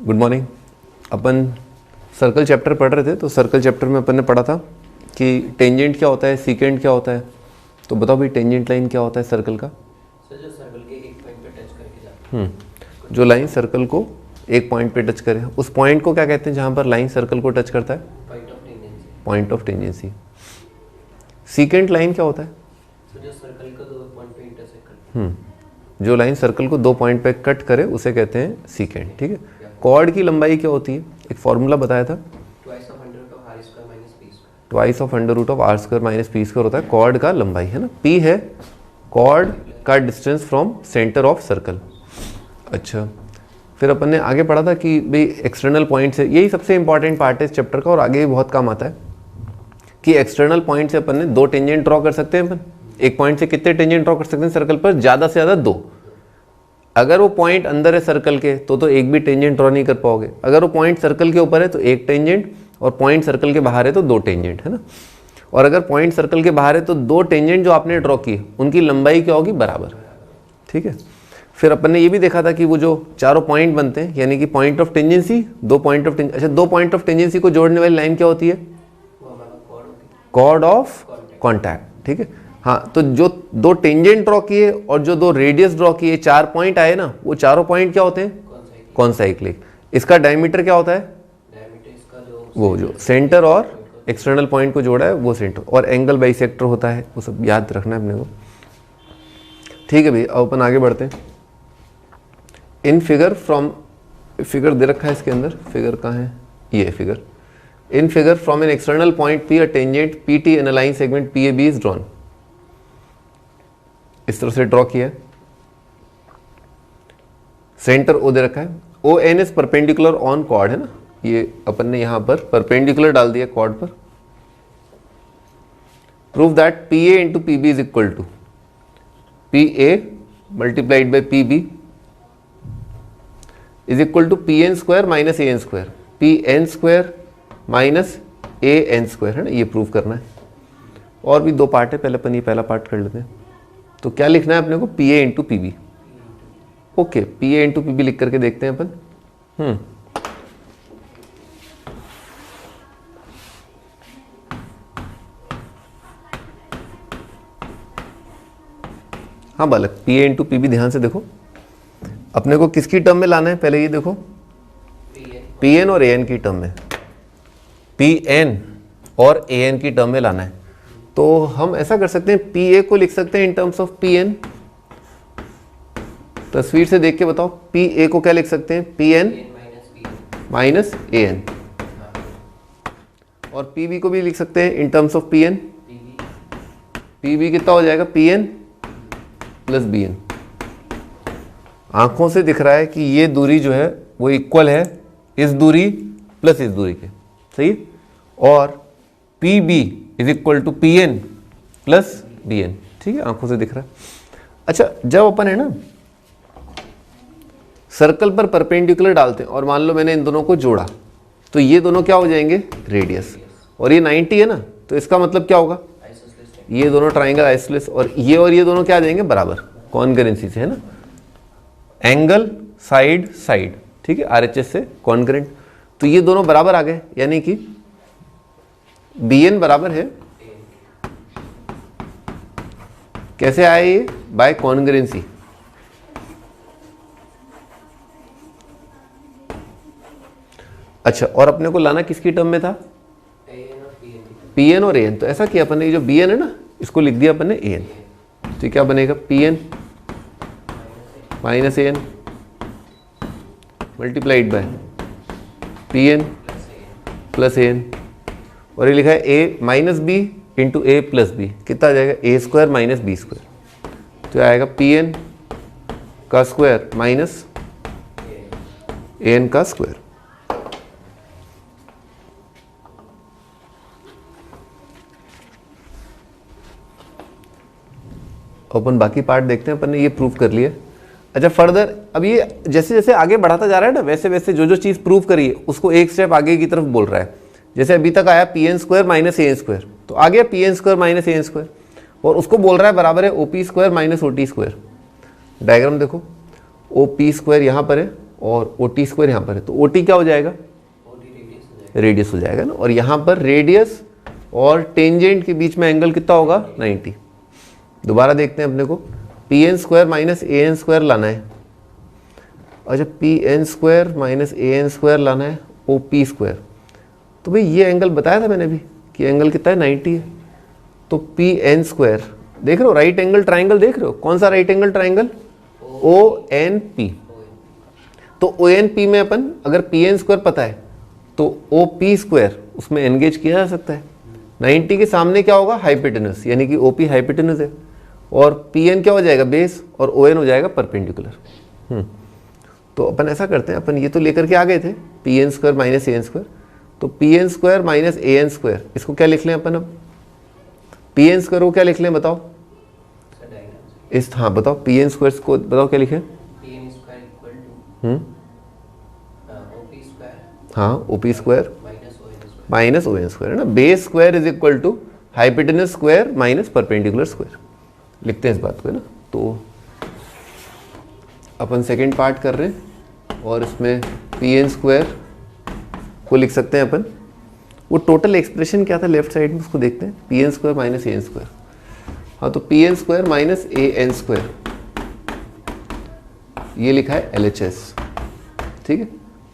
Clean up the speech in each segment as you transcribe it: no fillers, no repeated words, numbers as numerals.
Good morning. अपन circle chapter पढ़ रहे थे, तो सर्कल चैप्टर में अपन ने पढ़ा था कि टेंजेंट क्या होता है, सीकेंट क्या होता है। तो बताओ भाई, टेंजेंट लाइन क्या होता है सर्कल का? सर जो सर्कल के एक पॉइंट पे टच करके जाता है। जो लाइन सर्कल को एक पॉइंट पे टच करे, उस पॉइंट को क्या कहते हैं जहाँ पर लाइन सर्कल को टच करता है? Point of tangency. Point of tangency. Secant line क्या होता है? सर जो सर्कल को दो पॉइंट पे इंटरसेक्ट करता है। जो लाइन सर्कल को दो पॉइंट पे कट करे उसे कहते हैं सीकेंट। ठीक है। कॉर्ड की लंबाई क्या होती है? एक फॉर्मूला बताया था, twice of under root of R square minus P square. Twice of under root of R square minus P square होता है कॉर्ड का लंबाई, है ना। पी है कॉर्ड का distance from centre of circle. अच्छा, फिर अपन ने आगे पढ़ा था कि भाई एक्सटर्नल पॉइंट है, यही सबसे इंपॉर्टेंट पार्ट है इस चैप्टर का और आगे भी बहुत काम आता है कि एक्सटर्नल पॉइंट से अपन ने दो टेंजेंट ड्रॉ कर सकते हैं। अपन एक पॉइंट से कितने टेंजेंट ड्रॉ कर सकते हैं सर्कल पर? ज़्यादा से ज़्यादा दो। अगर वो पॉइंट अंदर है सर्कल के तो एक भी टेंजेंट ड्रॉ नहीं कर पाओगे। अगर वो पॉइंट सर्कल के ऊपर है तो एक टेंजेंट, और पॉइंट सर्कल के बाहर है तो दो टेंजेंट, है ना। और अगर पॉइंट सर्कल के बाहर है तो दो टेंजेंट जो आपने ड्रॉ किए उनकी लंबाई क्या होगी? बराबर। ठीक है। फिर अपन ने ये भी देखा था कि वो जो चारों पॉइंट बनते हैं, यानी कि पॉइंट ऑफ टेंजेंसी, दो पॉइंट ऑफ अच्छा, दो पॉइंट ऑफ टेंजेंसी को जोड़ने वाली लाइन क्या होती है? Chord of contact. ठीक है। हाँ, तो जो दो टेंजेंट ड्रॉ किए और जो दो रेडियस ड्रॉ किए, चार पॉइंट आए ना, वो चारों पॉइंट क्या होते हैं? कॉन्साइक्लिक। इसका डायमीटर क्या होता है? डायमीटर इसका वो जो सेंटर और एक्सटर्नल पॉइंट को जोड़ा है वो सेंटर, और एंगल बाइसेक्टर होता है, वो सब याद रखना है अपने को। ठीक है भाई, अब अपन आगे बढ़ते हैं। इन फिगर फ्रॉम, फिगर दे रखा है इसके अंदर, फिगर कहाँ है? ये figure. In figure from an external point P a tangent P T in a line segment P A B is drawn. इस तरह से ड्रॉ किया है। सेंटर ओ दे रखा है, O N is perpendicular on chord, है ना। ये अपन ने यहां पर परपेंडिकुलर डाल दिया कॉर्ड पर। Prove that P A into P B is equal to P A multiplied by P B is equal to P N square minus A N square, P N square minus A N square, है ना। ये prove करना है। और भी दो part है, पहले अपन ये पहला पार्ट कर लेते हैं। तो क्या लिखना है अपने को? P A into P B. Okay, P A into P B लिख करके देखते हैं अपन। हाँ बालक, P A into P B ध्यान से देखो। अपने को किसकी टर्म में लाना है? पहले ये देखो, पी एन और ए एन की टर्म में, पी एन और ए एन की टर्म में लाना है। तो हम ऐसा कर सकते हैं, पी ए को लिख सकते हैं in terms of P N. तस्वीर से देख के बताओ, पी ए को क्या लिख सकते हैं? P N minus A N. और पी बी को भी लिख सकते हैं in terms of P N. P B कितना हो जाएगा? P N plus B N. आंखों से दिख रहा है कि ये दूरी जो है वो इक्वल है इस दूरी प्लस इस दूरी के, सही। और P B is equal to P N plus B N. ठीक है, आंखों से दिख रहा है। अच्छा, जब अपन है ना सर्कल पर परपेंडिकुलर डालते हैं और मान लो मैंने इन दोनों को जोड़ा, तो ये दोनों क्या हो जाएंगे? रेडियस। और ये 90 है ना, तो इसका मतलब क्या होगा? ये दोनों ट्राइंगल आइसोसेलेस, और ये दोनों क्या आ जाएंगे? बराबर, कॉन्करेंसी से, है ना। एंगल साइड साइड, ठीक है, आरएचएस से कॉन्करेंट। तो ये दोनों बराबर आ गए, यानी कि बी एन बराबर है, कैसे आया ये? By concurrency. अच्छा, और अपने को लाना किसकी टर्म में था? पी एन और ए एन। तो ऐसा किया अपन ने, जो बी एन है ना, इसको लिख दिया अपन ने ए एन। तो क्या बनेगा? P N minus A N multiplied by P N plus A N. और ये लिखा है A minus B into A plus B. कितना आ जाएगा? A square minus B square. तो आएगा पी एन का स्क्वायर माइनस ए एन का स्क्वायर। अपन बाकी पार्ट देखते हैं। अपन ने ये प्रूव कर लिया। अच्छा, फर्दर अब ये जैसे जैसे आगे बढ़ाता जा रहा है ना, वैसे वैसे जो जो चीज़ प्रूव करी है उसको एक स्टेप आगे की तरफ बोल रहा है। जैसे अभी तक आया P N square minus A N square, तो आ गया P N square minus A N square, और उसको बोल रहा है बराबर है O P square minus O T square. Diagram देखो, ओ पी स्क्वायर यहाँ पर है और ओ टी स्क्वायर यहाँ पर है, तो ओ टी क्या हो जाएगा, ओटी रेडियस हो जाएगा। रेडियस हो जाएगा ना, और यहाँ पर रेडियस और टेंजेंट के बीच में एंगल कितना होगा, 90। दोबारा देखते हैं अपने को, P N square minus A N square लाना है। अच्छा, P N square minus A N square लाना है ओ पी स्क्वायर। तो भाई ये एंगल बताया था मैंने भी कि एंगल कितना है, 90 है। तो पी एन स्क्वायर देख रहे हो, राइट एंगल ट्राइंगल देख रहे हो, कौन सा right angle triangle, O N P. तो ओ एन पी में अपन अगर पी एन स्क्वायर पता है तो ओ पी स्क्वायर उसमें एंगेज किया जा सकता है। 90 के सामने क्या होगा, हाइपोटेनस, यानी कि ओ पी हाइपोटेनस है, और पी एन क्या हो जाएगा, बेस, और ओ एन हो जाएगा परपेंडिकुलर। तो अपन ऐसा करते हैं, अपन ये तो लेकर के आ गए थे P N square minus A N square, तो P N square minus A N square इसको क्या लिख लें अपन, अब पी एन स्क्वायर को क्या लिख लें बताओ, सर डायग्राम इस, हाँ बताओ पी एन स्क्वायर को बताओ क्या लिखें, P N square equal to OP square हाँ O P square minus O N square. Minus O N square है ना, base square is equal to hypotenuse square minus perpendicular square, लिखते हैं इस बात को, है ना। तो अपन सेकेंड पार्ट कर रहे हैं, और इसमें पी एन स्क्वायर को लिख सकते हैं अपन, वो टोटल एक्सप्रेशन क्या था लेफ्ट साइड में उसको देखते हैं, P N square minus A N square. हाँ, तो P N square minus A N square ये लिखा है एल एच एस, ठीक है।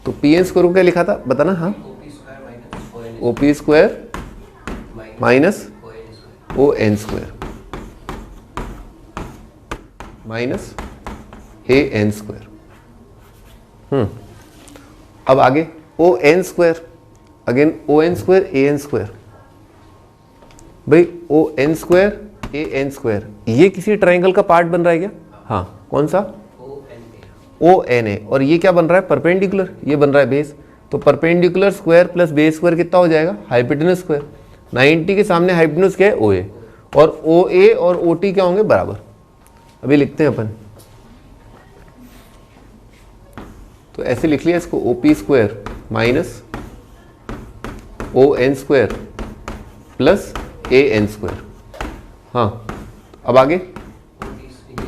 तो पी एन स्क्वायर को क्या लिखा था बताना, हाँ, OP square minus O N O P square minus O N square. O N square minus A N square. अब आगे O N square, again O N square A N square, भाई O N square A N square ये किसी triangle का part बन रहा है क्या, हाँ, कौन सा, ओ एन ए, और ये क्या बन रहा है, परपेंडिकुलर, ये बन रहा है बेस। तो perpendicular square plus base square कितना हो जाएगा, हाइपोटेनस स्क्वायर। 90 के सामने हाइपोटेनस क्या है, ओ ए, और ओ ए और ओ टी क्या होंगे, बराबर। अभी लिखते हैं अपन, तो ऐसे लिख लिया इसको, O P square minus O N square plus A N square. हाँ, अब आगे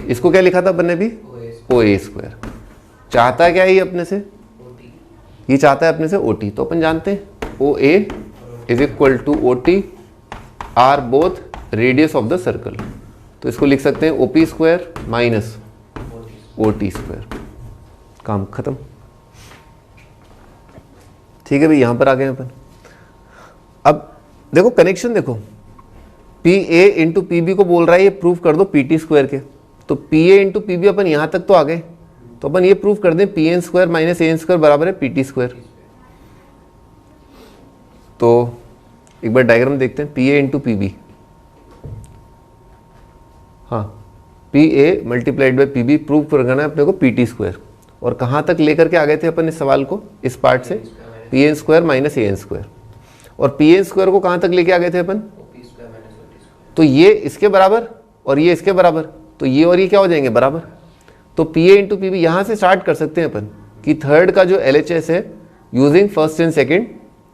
इसको क्या लिखा था अपन ने भी, ओ ए स्क्वायर। चाहता क्या है ये अपने से, ये चाहता है अपने से ओ टी, तो अपन जानते हैं O A is equal to O T are both radius of the circle. तो इसको लिख सकते हैं O P square minus O T square, काम खत्म। ठीक है भाई, यहां पर आ गए अपन। अब देखो कनेक्शन देखो, P A into P B को बोल रहा है ये प्रूव कर दो पी टी स्क्वायर के, तो P A into P B अपन यहां तक तो आ गए, तो अपन ये प्रूव कर दें P N square minus A N square बराबर है पी टी स्क्वायर। तो एक बार डायग्राम देखते हैं, P A into P B, हाँ, P A multiplied by P B prove करना है अपने को पी टी स्क्वायर। और कहाँ तक लेकर के आ गए थे अपन इस सवाल को, इस पार्ट से P N square minus A N square, और पी एन स्क्वायर को कहाँ तक लेके आ गए थे अपन, तो ये इसके बराबर और ये इसके बराबर, तो ये और ये क्या हो जाएंगे, बराबर। तो P A into P B यहाँ से स्टार्ट कर सकते हैं अपन कि थर्ड का जो एल एच एस है using first and second,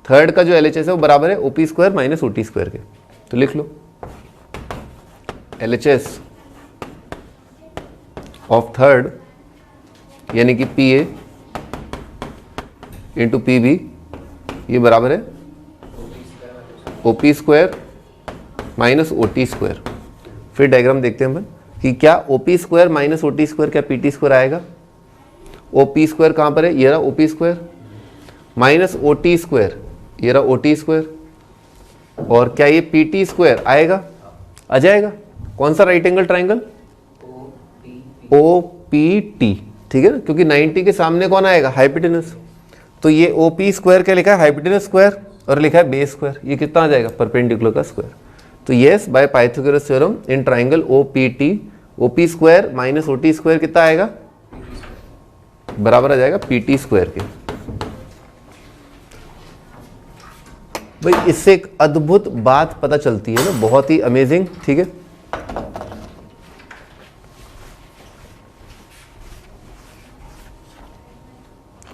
third का जो एल एच एस है वो बराबर है O P square minus O T square के। तो लिख लो L H S of third यानी कि P A into P B ये बराबर है O P square minus O T square. फिर डायग्राम देखते हैं अपन कि क्या O P square minus O T square क्या पी टी स्क्वायर आएगा। ओ पी स्क्वायर कहाँ पर है, ये रहा O P square, minus O T square ये रहा ओ टी स्क्वायर, और क्या ये पी टी स्क्वायर आएगा, आ जाएगा। कौन सा right angle triangle, O P T, ठीक है ना, क्योंकि 90 के सामने कौन आएगा, हाइपोटेनस। तो ये ओ पी स्क्वायर क्या लिखा है, हाइपोटेनस स्क्वायर, और लिखा है बेस स्क्वायर, ये कितना आ जाएगा, परपेंडिकुलर का स्क्वायर। तो yes, by Pythagoras theorem in triangle O P T, O P square minus O T square कितना आएगा, बराबर आ जाएगा पी टी स्क्वायर के। भाई इससे एक अद्भुत बात पता चलती है ना, बहुत ही अमेजिंग, ठीक है।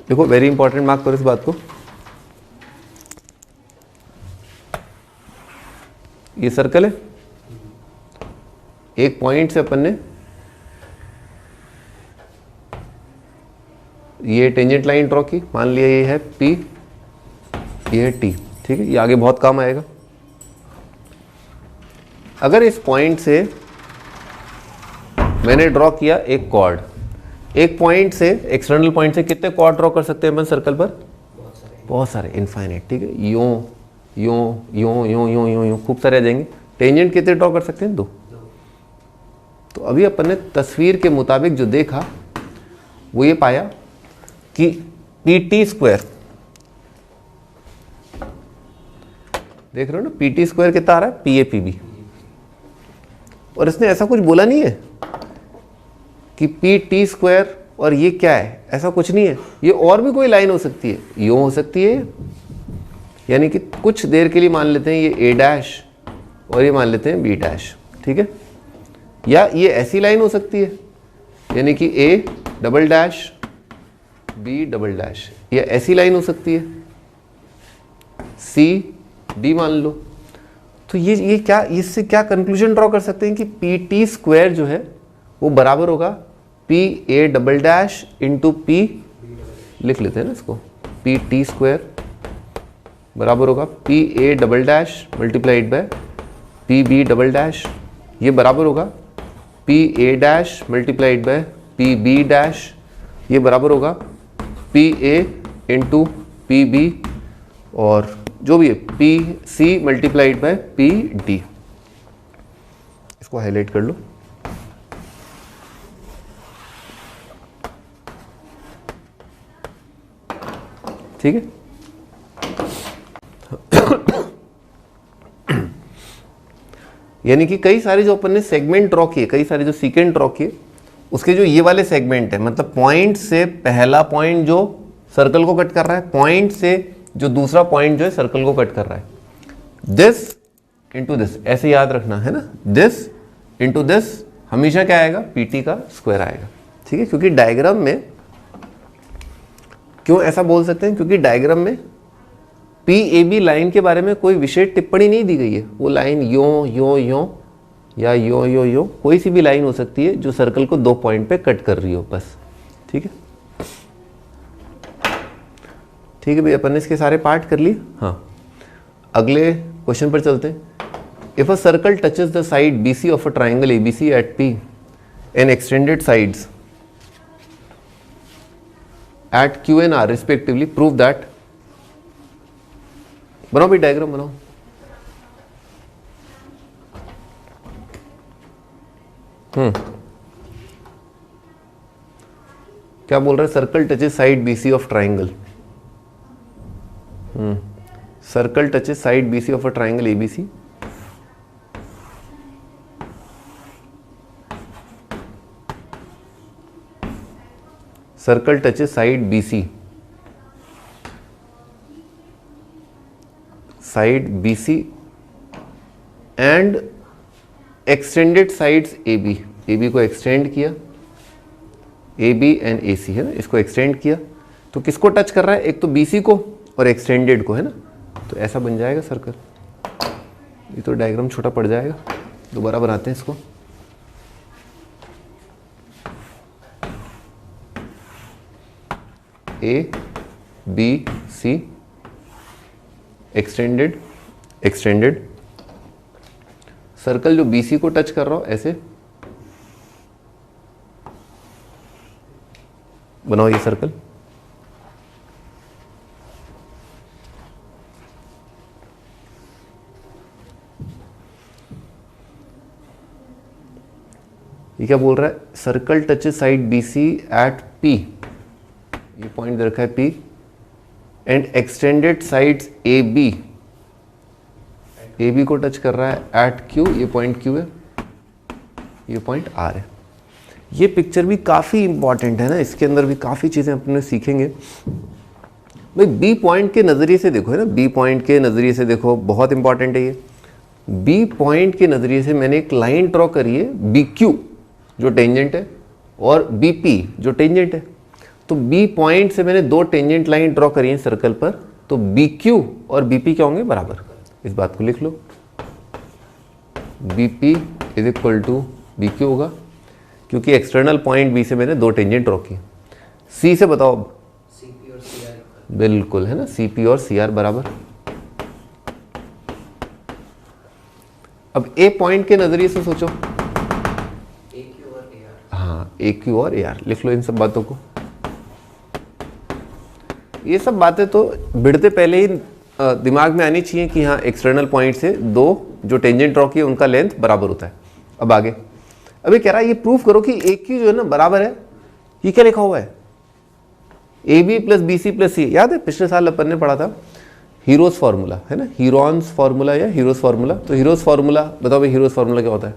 देखो वेरी इंपॉर्टेंट, मार्क करो इस बात को। ये सर्कल है, एक पॉइंट से अपन ने ये टेंजेंट लाइन ड्रॉ की, मान लिया ये है P, ये है T, ठीक है, ये आगे बहुत काम आएगा। अगर इस पॉइंट से मैंने ड्रॉ किया एक कॉर्ड, एक पॉइंट से, एक्सटर्नल पॉइंट से कितने कॉर्ड ड्रॉ कर सकते हैं अपन सर्कल पर? बहुत सारे, इनफाइनाइट, ठीक है, यूं यूं यूं यूं यूं यूं यूं खूब सारे आ जाएंगे। टेंजेंट कितने ड्रॉ कर सकते हैं? 2। तो अभी अपन ने तस्वीर के मुताबिक जो देखा वो ये पाया कि PT स्क्वायर, देख रहे हो ना, PT स्क्वायर कितना आ रहा है? PA PB। और इसने ऐसा कुछ बोला नहीं है कि PT स्क्वायर और ये क्या है, ऐसा कुछ नहीं है। ये और भी कोई लाइन हो सकती है, यूं हो सकती है, यानी कि कुछ देर के लिए मान लेते हैं ये A डैश और ये मान लेते हैं B डैश, ठीक है। या ये ऐसी लाइन हो सकती है, यानी कि A double dash B double dash, या ऐसी लाइन हो सकती है C D मान लो। तो ये क्या, इससे क्या कंक्लूजन ड्रॉ कर सकते हैं कि PT स्क्वायर जो है वो बराबर होगा PA double dash into P, लिख लेते हैं ना इसको, PT स्क्वायर बराबर होगा PA double dash multiplied by PB double dash, ये बराबर होगा PA dash multiplied by PB dash, ये बराबर होगा PA इंटू PB, और जो भी है PC मल्टीप्लाइड बाय PD। इसको हाईलाइट कर लो। ठीक है, यानी कि कई सारे जो अपन ने सेगमेंट ड्रॉ किए, कई सारे जो सीकेंट ड्रॉ किए, उसके जो ये वाले सेगमेंट है, मतलब पॉइंट से पहला पॉइंट जो सर्कल को कट कर रहा है, पॉइंट से जो दूसरा पॉइंट जो है सर्कल को कट कर रहा है, दिस इंटू दिस, ऐसे याद रखना है ना, दिस इंटू दिस हमेशा क्या आएगा? PT का स्क्वायर आएगा, ठीक है। क्योंकि डायग्राम में, क्यों ऐसा बोल सकते हैं? क्योंकि डायग्राम में PAB लाइन के बारे में कोई विशेष टिप्पणी नहीं दी गई है। वो लाइन यों यों यों या यों यों यों, कोई सी भी लाइन हो सकती है जो सर्कल को 2 पॉइंट पे कट कर रही हो, बस, ठीक है। ठीक है भाई, अपन ने इसके सारे पार्ट कर लिए। हाँ, अगले क्वेश्चन पर चलते हैं। If a circle touches the side BC of a triangle ABC at P and extended sides at Q and R respectively, prove that. बनाओ भी डायग्राम बनाओ। क्या बोल रहा है? Circle touches side BC of triangle. Circle touches side BC of a triangle ABC। Circle touches side BC, side BC and extended sides AB। AB को extend किया, AB and AC है ना, इसको एक्सटेंड किया, तो किसको टच कर रहा है? एक तो BC को और एक्सटेंडेड को, है ना। तो ऐसा बन जाएगा सर्कल। ये तो डायग्राम छोटा पड़ जाएगा, दोबारा बनाते हैं इसको। ABC एक्सटेंडेड, एक्सटेंडेड, सर्कल जो BC को टच कर रहा हो, ऐसे बनाओ ये सर्कल। ये क्या बोल रहा है? Circle touches side BC at P, ये पॉइंट दे रखा है P, and extended sides AB, AB को टच कर रहा है एट Q, ये पॉइंट Q है, ये पॉइंट R है। ये पिक्चर भी काफ़ी इंपॉर्टेंट है ना, इसके अंदर भी काफ़ी चीज़ें अपने सीखेंगे भाई। B पॉइंट के नज़रिए से देखो, है ना, B पॉइंट के नज़रिए से देखो, बहुत इंपॉर्टेंट है ये। B पॉइंट के नज़रिए से मैंने एक लाइन ड्रॉ करी है, BQ जो टेंजेंट है और BP जो टेंजेंट है। तो B पॉइंट से मैंने 2 टेंजेंट लाइन ड्रॉ करी है सर्कल पर, तो BQ और BP क्या होंगे? बराबर। इस बात को लिख लो, BP is equal to BQ होगा, क्योंकि एक्सटर्नल पॉइंट B से मैंने 2 टेंजेंट ड्रॉ की। C से बताओ अब, बिल्कुल, है ना, सी पी और सी आर बराबर। अब ए पॉइंट के नजरिए से सोचो, ए क्यू और ए आर। हाँ, ए क्यू और ए आर, लिख लो इन सब बातों को। ये सब बातें तो भिड़ते पहले ही दिमाग में आनी चाहिए कि हाँ, एक्सटर्नल पॉइंट से दो जो टेंजेंट ड्रॉ किए उनका लेंथ बराबर होता है। अब आगे, अभी कह रहा है ये प्रूफ करो कि ए क्यू जो है ना बराबर है, ये क्या लिखा हुआ है, A B plus B C plus C. याद है पिछले साल अपन ने पढ़ा था हीरोज फार्मूला, है ना, हीरोन्स फार्मूला या हीरोज फार्मूला। तो हीरोज फार्मूला बताओ भाई, हीरोज फार्मूला क्या होता है?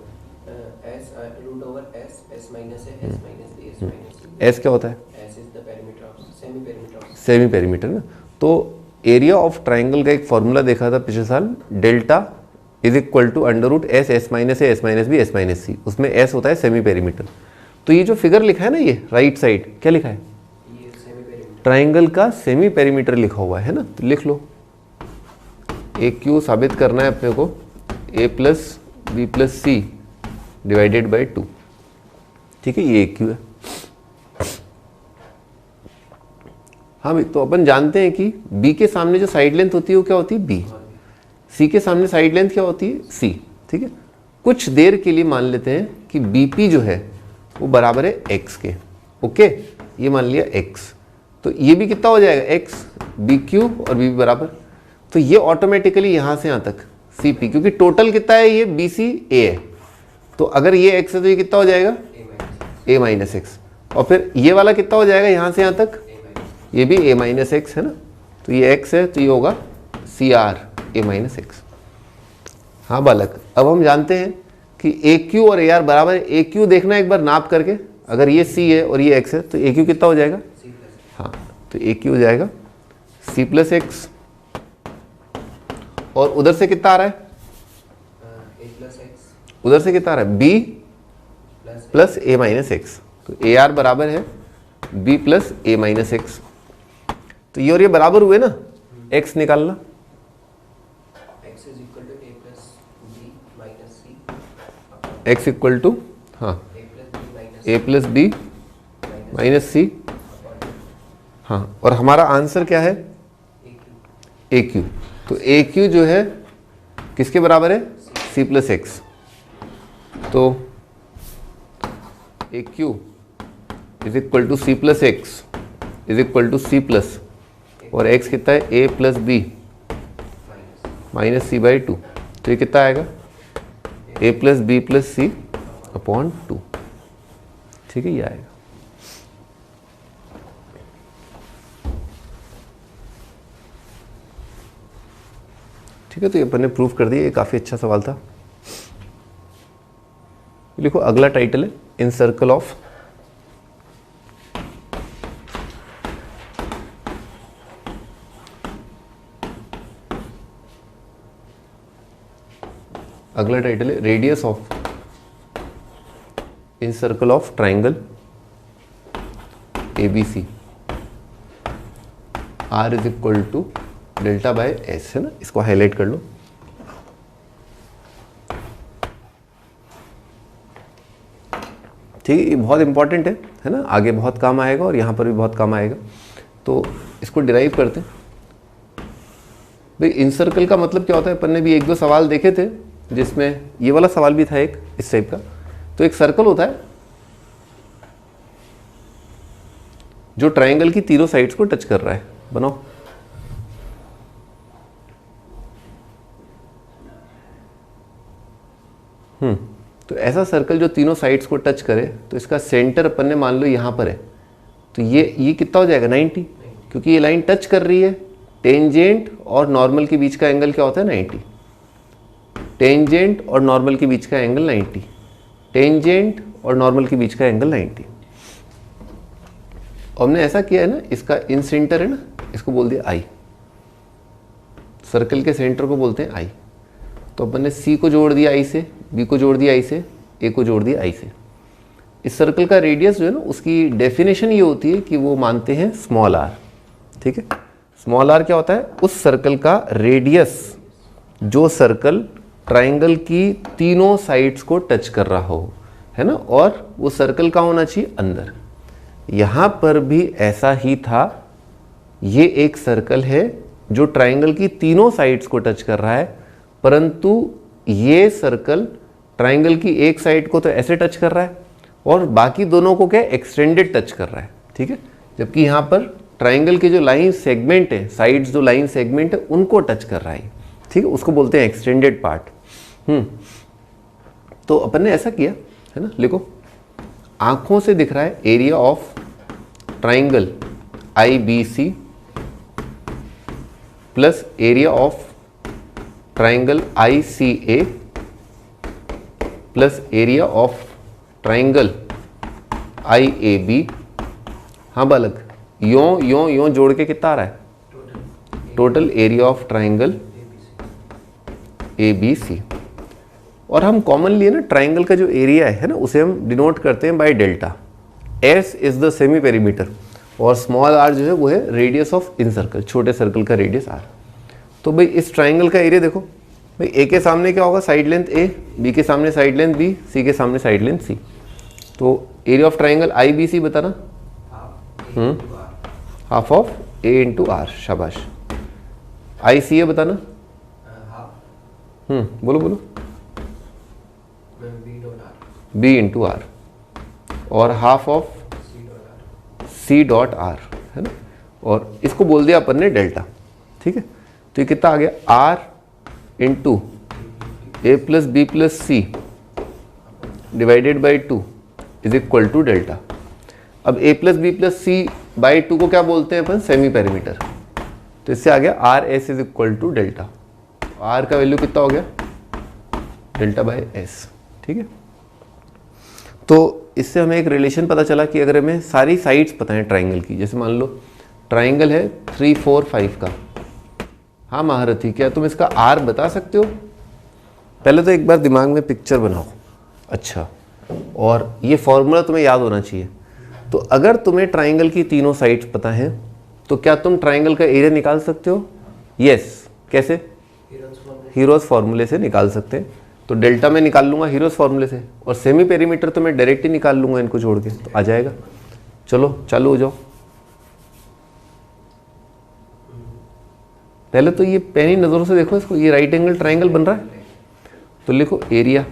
S root over S, S minus A, S minus B, S minus C. S क्या होता है? S is the perimeter of semi perimeter of semi perimeter ना। तो एरिया ऑफ ट्राइंगल का एक फॉर्मूला देखा था पिछले साल, delta is equal to under root S, S minus A, S minus B, S minus C. उसमें एस होता है सेमी पेरीमीटर। तो ये जो फिगर लिखा है ना, ये राइट साइड क्या लिखा है? ये सेमी पेरीमीटर। ट्राइंगल का सेमी पेरीमीटर लिखा हुआ है ना। तो लिख लो, ए क्यू साबित करना है अपने को, A plus B plus C divided by 2। ठीक है, ये ए क्यू है। हाँ भाई, तो अपन जानते हैं कि बी के सामने जो साइड लेंथ होती है वो क्या होती है? बी। सी के सामने साइड लेंथ क्या होती है? सी। ठीक है, कुछ देर के लिए मान लेते हैं कि बीपी जो है वो बराबर है एक्स के। ओके, ये मान लिया एक्स, तो ये भी कितना हो जाएगा? एक्स, बी क्यू और बी बराबर। तो ये ऑटोमेटिकली यहाँ से यहाँ तक सी पी, क्योंकि टोटल कितना है ये बी सी ए है। तो अगर ये एक्स है तो ये कितना हो जाएगा? ए माइनस एक्स। और फिर ये वाला कितना हो जाएगा यहाँ से यहाँ तक? ये भी ए माइनस एक्स है ना। तो ये एक्स है तो ये होगा C R A minus x. हाँ बालक, अब हम जानते हैं कि ए क्यू और ए आर बराबर है। ए क्यू देखना एक बार नाप करके, अगर ये सी है और ये एक्स है तो ए क्यू कितना हो जाएगा? हाँ, तो ए क्यू हो जाएगा सी प्लस एक्स। और उधर से कितना आ रहा है? A plus X. उधर से कितना आ रहा है? B plus A minus X. तो ए आर बराबर है B plus A minus X. तो ये और ये बराबर हुए ना, एक्स निकालना। X is equal to A plus B minus C, X equal to, हाँ, A plus B minus C. हाँ, और हमारा आंसर क्या है? A Q. तो ए क्यू जो है किसके बराबर है? C plus X. तो A Q is equal to C plus X is equal to C plus, और एक्स कितना है? A plus B minus C by 2। तो ये कितना आएगा? A plus B plus C upon 2। ठीक है, ये आएगा। ठीक है, तो ये अपन ने प्रूफ कर दिया। ये काफ़ी अच्छा सवाल था। लिखो, अगला टाइटल है इन सर्कल ऑफ अगला टाइटल है radius of incircle of triangle ABC R is equal to delta by S, है ना। इसको हाईलाइट कर लो। ठीक है, ये बहुत इंपॉर्टेंट है ना, आगे बहुत काम आएगा और यहाँ पर भी बहुत काम आएगा। तो इसको डिराइव करते हैं भाई। इन सर्कल का मतलब क्या होता है? अपन ने भी एक दो सवाल देखे थे जिसमें ये वाला सवाल भी था एक इस टाइप का। तो एक सर्कल होता है जो ट्राइंगल की तीनों साइड्स को टच कर रहा है। बनाओ। तो ऐसा सर्कल जो तीनों साइड्स को टच करे, तो इसका सेंटर अपन ने मान लो यहाँ पर है। तो ये कितना हो जाएगा? 90, क्योंकि ये लाइन टच कर रही है। टेंजेंट और नॉर्मल के बीच का एंगल क्या होता है? 90। टेंजेंट और नॉर्मल के बीच का एंगल 90। टेंजेंट और नॉर्मल के बीच का एंगल 90। और हमने ऐसा किया है ना, इसका इन सेंटर है ना, इसको बोल दिया आई। सर्कल के सेंटर को बोलते हैं आई। तो अपन ने सी को जोड़ दिया आई से, बी को जोड़ दिया आई से, ए को जोड़ दिया आई से। इस सर्कल का रेडियस जो है ना, उसकी डेफिनेशन ये होती है कि वो मानते हैं स्मॉल आर। ठीक है, स्मॉल आर क्या होता है? उस सर्कल का रेडियस जो सर्कल ट्राइंगल की तीनों साइड्स को टच कर रहा हो, है ना। और वो सर्कल का होना चाहिए अंदर। यहाँ पर भी ऐसा ही था ये एक सर्कल है जो ट्राइंगल की तीनों साइड्स को टच कर रहा है, परंतु ये सर्कल ट्राइंगल की एक साइड को तो ऐसे टच कर रहा है और बाकी दोनों को क्या एक्सटेंडेड टच कर रहा है, ठीक है। जबकि यहाँ पर ट्राइंगल के जो लाइन सेगमेंट है, साइड्स जो लाइन सेगमेंट है, उनको टच कर रहा है, ठीक है, उसको बोलते हैं एक्सटेंडेड पार्ट। तो अपन ने ऐसा किया है ना, लिखो आंखों से दिख रहा है area of triangle IBC plus area of triangle ICA plus area of triangle IAB। हाँ बालक, यों जोड़ के कितना आ रहा है? Total area of triangle ABC। और हम कॉमनली है ना ट्राइंगल का जो एरिया है ना, उसे हम डिनोट करते हैं by delta. S is the semi perimeter और स्मॉल r जो है वो है रेडियस ऑफ इन सर्कल, छोटे सर्कल का रेडियस r। तो भाई इस ट्राइंगल का एरिया देखो भाई, A के सामने क्या होगा? साइड लेंथ A, B के सामने साइड लेंथ B, C के सामने साइड लेंथ C। तो एरिया ऑफ ट्राइंगल IBC बताना, half of A into R, शाबाश। ICA बताना, बोलो B इंटू R, और half of C dot R, है ना। और इसको बोल दिया अपन ने डेल्टा, ठीक है। तो ये कितना आ गया? R into A plus B plus C divided by 2 is equal to delta. अब A plus B plus C by 2 को क्या बोलते हैं अपन? Semi perimeter. तो इससे आ गया RS is equal to delta. R का वैल्यू कितना हो गया? डेल्टा बाई S, ठीक है। तो इससे हमें एक रिलेशन पता चला कि अगर हमें सारी साइड्स पता है ट्राइंगल की, जैसे मान लो ट्राइंगल है 3, 4, 5 का। हाँ महारथी, क्या तुम इसका R बता सकते हो? पहले तो एक बार दिमाग में पिक्चर बनाओ। अच्छा, और ये फॉर्मूला तुम्हें याद होना चाहिए। तो अगर तुम्हें ट्राइंगल की तीनों साइड्स पता हैं तो क्या तुम ट्राइंगल का एरिया निकाल सकते हो? यस। कैसे? हीरोज फॉर्मूले से निकाल सकते हैं। तो डेल्टा मैं निकाल लूंगा हीरोज फॉर्मूले से, और सेमी पेरीमीटर तो मैं डायरेक्ट ही निकाल लूंगा इनको जोड़ के, तो आ जाएगा। चलो चालू हो जाओ। पहले तो ये पैनी नज़रों से देखो इसको, ये राइट एंगल ट्राइंगल बन रहा है। तो लिखो area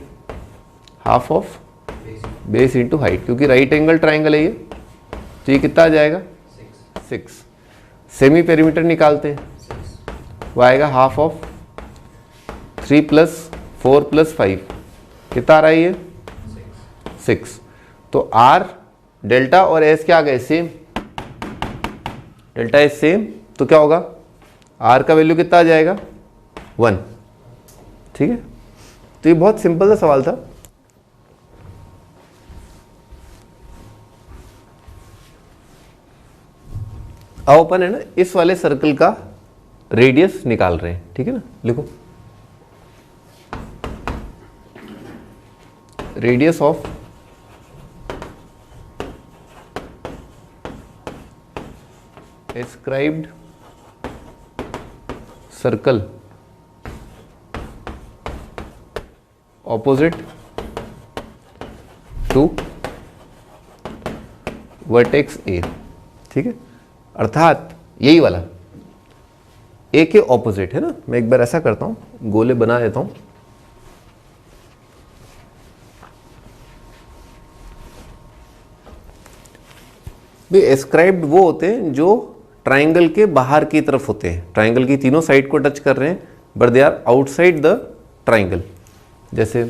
half of base into height, क्योंकि राइट एंगल ट्राइंगल है ये, तो ये कितना आ जाएगा? 6। सेमी पेरीमीटर निकालते हैं, वो आएगा हाफ ऑफ 3 प्लस 4 प्लस 5, कितना आ रहा है ये? 6। तो R डेल्टा और S क्या आ गए? सेम। डेल्टा S सेम, तो क्या होगा? R का वैल्यू कितना आ जाएगा? 1, ठीक है। तो ये बहुत सिंपल सा सवाल था। अब अपन है ना इस वाले सर्कल का रेडियस निकाल रहे हैं, ठीक है ना। लिखो radius of escribed circle opposite to vertex A, ठीक है। अर्थात यही वाला A के ऑपोजिट है ना। मैं एक बार ऐसा करता हूं, गोले बना देता हूं। भी एस्क्राइब्ड वो होते हैं जो ट्राइंगल के बाहर की तरफ होते हैं, ट्राइंगल की तीनों साइड को टच कर रहे हैं, but they are outside the triangle. जैसे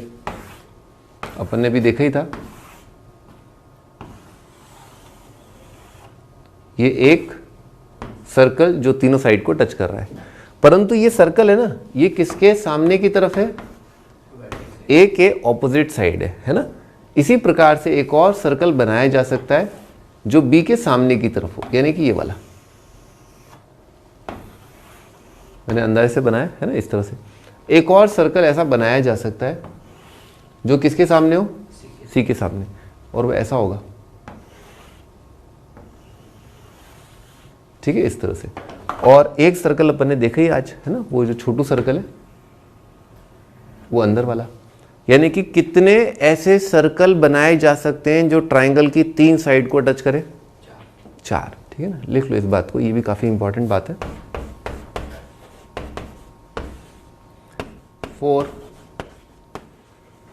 अपन ने भी देखा ही था, ये एक सर्कल जो तीनों साइड को टच कर रहा है, परंतु ये सर्कल है ना, ये किसके सामने की तरफ है? A के ऑपोजिट साइड है ना। इसी प्रकार से एक और सर्कल बनाया जा सकता है जो B के सामने की तरफ हो, यानी कि ये वाला मैंने अंदाजे से बनाया है ना, इस तरह से। एक और सर्कल ऐसा बनाया जा सकता है जो किसके सामने हो? C के सामने, और वो ऐसा होगा, ठीक है, इस तरह से। और एक सर्कल अपन ने देखा ही आज है ना, वो जो छोटू सर्कल है वो अंदर वाला। यानी कि कितने ऐसे सर्कल बनाए जा सकते हैं जो ट्राइंगल की 3 साइड को टच करें? 4, ठीक। ठीक है ना, लिख लो इस बात को, ये भी काफ़ी इंपॉर्टेंट बात है। 4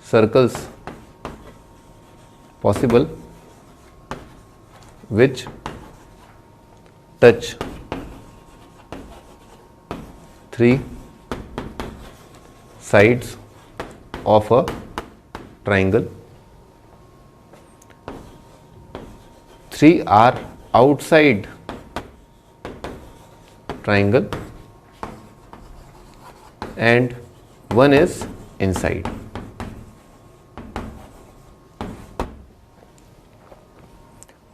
circles possible which touch 3 sides of a triangle. 3 are outside triangle and 1 is inside.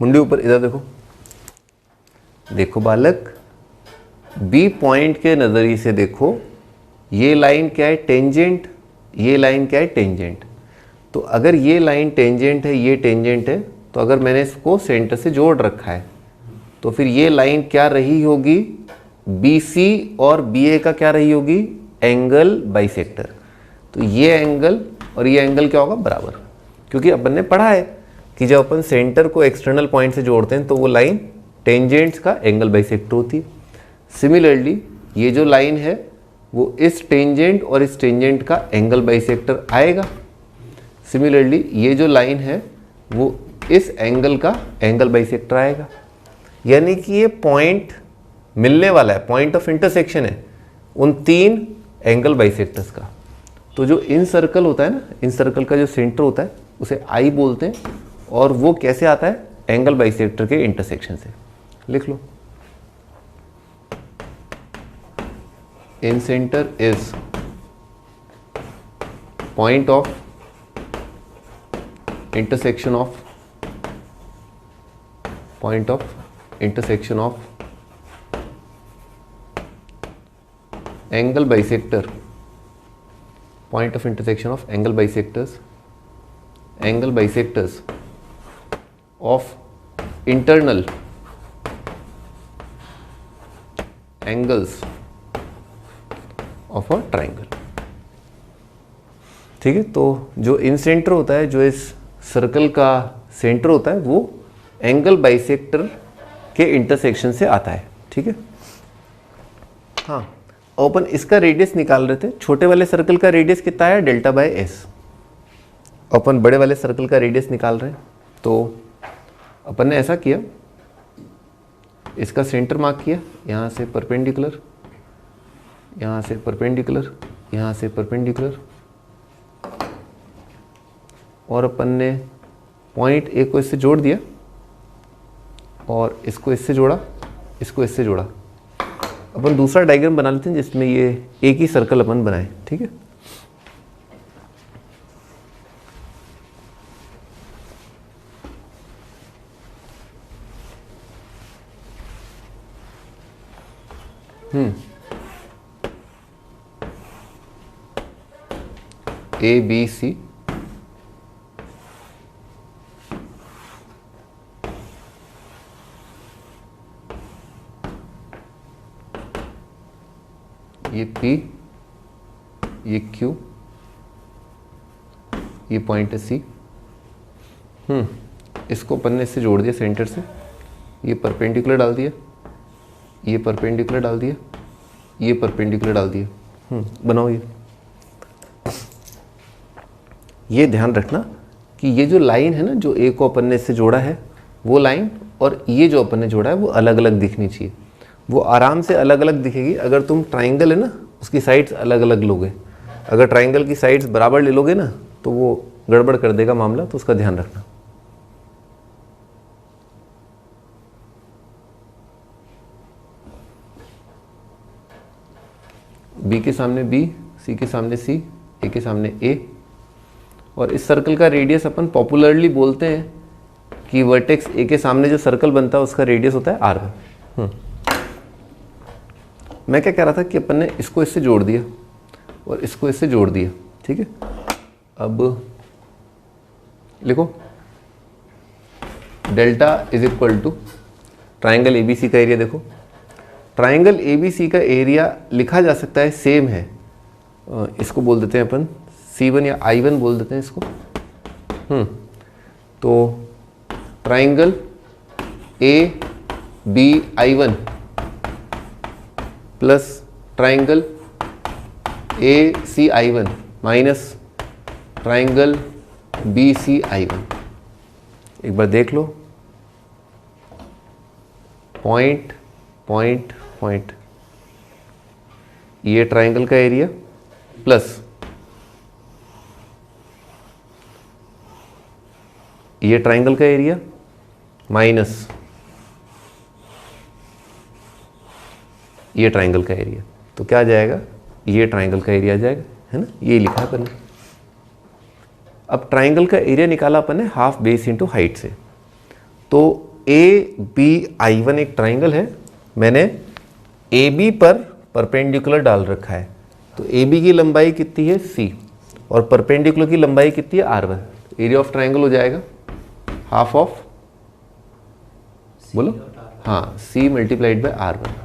मुंडी ऊपर, इधर देखो, देखो बालक, बी पॉइंट के नजरिए से देखो, ये लाइन क्या है, टेंजेंट, ये लाइन क्या है, टेंजेंट। तो अगर ये लाइन टेंजेंट है, ये टेंजेंट है, तो अगर मैंने इसको सेंटर से जोड़ रखा है तो फिर ये लाइन क्या रही होगी, BC और BA का क्या रही होगी, एंगल बाइसेक्टर। तो ये एंगल और ये एंगल क्या होगा, बराबर, क्योंकि अपन ने पढ़ा है कि जब अपन सेंटर को एक्सटर्नल पॉइंट से जोड़ते हैं तो वो लाइन टेंजेंट्स का एंगल बाइसेक्टर होती है। सिमिलरली ये जो लाइन है वो इस टेंजेंट और इस टेंजेंट का एंगल बाइसेक्टर आएगा। सिमिलरली ये जो लाइन है वो इस एंगल का एंगल बाइसेक्टर आएगा। यानी कि ये पॉइंट मिलने वाला है, पॉइंट ऑफ इंटरसेक्शन है उन 3 एंगल बाइसेक्टर्स का। तो जो इन सर्कल होता है ना, इन सर्कल का जो सेंटर होता है उसे आई बोलते हैं, और वो कैसे आता है, एंगल बाइसेक्टर के इंटरसेक्शन से। लिख लो, incentre is point of intersection of angle bisector, point of intersection of angle bisectors of internal angles of a triangle। ठीक है, तो जो इन सेंटर होता है, जो इस सर्कल का सेंटर होता है, वो एंगल बाइसेक्टर के इंटरसेक्शन से आता है। ठीक है, हाँ, अपन इसका रेडियस निकाल रहे थे। छोटे वाले सर्कल का रेडियस कितना है, डेल्टा बाय एस। अपन बड़े वाले सर्कल का रेडियस निकाल रहे हैं, तो अपन ने ऐसा किया, इसका सेंटर मार्क किया, यहाँ से परपेंडिकुलर, यहाँ से परपेंडिकुलर, यहाँ से परपेंडिकुलर, और अपन ने पॉइंट ए को इससे जोड़ दिया और इसको इससे जोड़ा, इसको इससे जोड़ा। अपन दूसरा डायग्राम बना लेते हैं जिसमें ये एक ही सर्कल अपन बनाए। ठीक है, ABC, ये P, ये Q, ये पॉइंट है C। इसको अपन ने इससे जोड़ दिया सेंटर से, ये परपेंडिकुलर डाल दिया, ये परपेंडिकुलर डाल दिया, ये परपेंडिकुलर डाल दिया। बनाओ ये ध्यान रखना कि ये जो लाइन है ना, जो ए को अपन ने इससे जोड़ा है, वो लाइन और ये जो अपन ने जोड़ा है वो अलग अलग दिखनी चाहिए। वो आराम से अलग अलग दिखेगी अगर तुम ट्राइंगल है ना उसकी साइड्स अलग अलग लोगे। अगर ट्राइंगल की साइड्स बराबर ले लोगे ना तो वो गड़बड़ कर देगा मामला, तो उसका ध्यान रखना। बी के सामने बी, सी के सामने सी, ए के सामने ए। और इस सर्कल का रेडियस अपन पॉपुलरली बोलते हैं कि वर्टेक्स ए के सामने जो सर्कल बनता है उसका रेडियस होता है R1। मैं क्या कह रहा था कि अपन ने इसको इससे जोड़ दिया और इसको इससे जोड़ दिया। ठीक है, अब लिखो delta is equal to triangle ABC का एरिया। देखो ट्राइंगल ABC का एरिया लिखा जा सकता है, सेम है, इसको बोल देते हैं अपन C1 या I1 बोल देते हैं इसको। तो triangle BI1 plus triangle ACI1 minus triangle BCI1। एक बार देख लो, पॉइंट पॉइंट पॉइंट, ये ट्राइंगल का एरिया प्लस ये ट्राइंगल का एरिया माइनस ये ट्राइंगल का एरिया, तो क्या आ जाएगा, ये ट्राइंगल का एरिया आ जाएगा, है ना, ये लिखा है अपन ने। अब ट्राइंगल का एरिया निकाला अपन ने हाफ बेस इंटू हाइट से, तो ABI1 एक ट्राइंगल है, मैंने AB पर परपेंडिकुलर डाल रखा है, तो AB की लंबाई कितनी है C और परपेंडिकुलर की लंबाई कितनी है R1, एरिया ऑफ ट्राइंगल हो जाएगा हाफ ऑफ, बोलो, हाँ, C मल्टीप्लाइड बाय R1।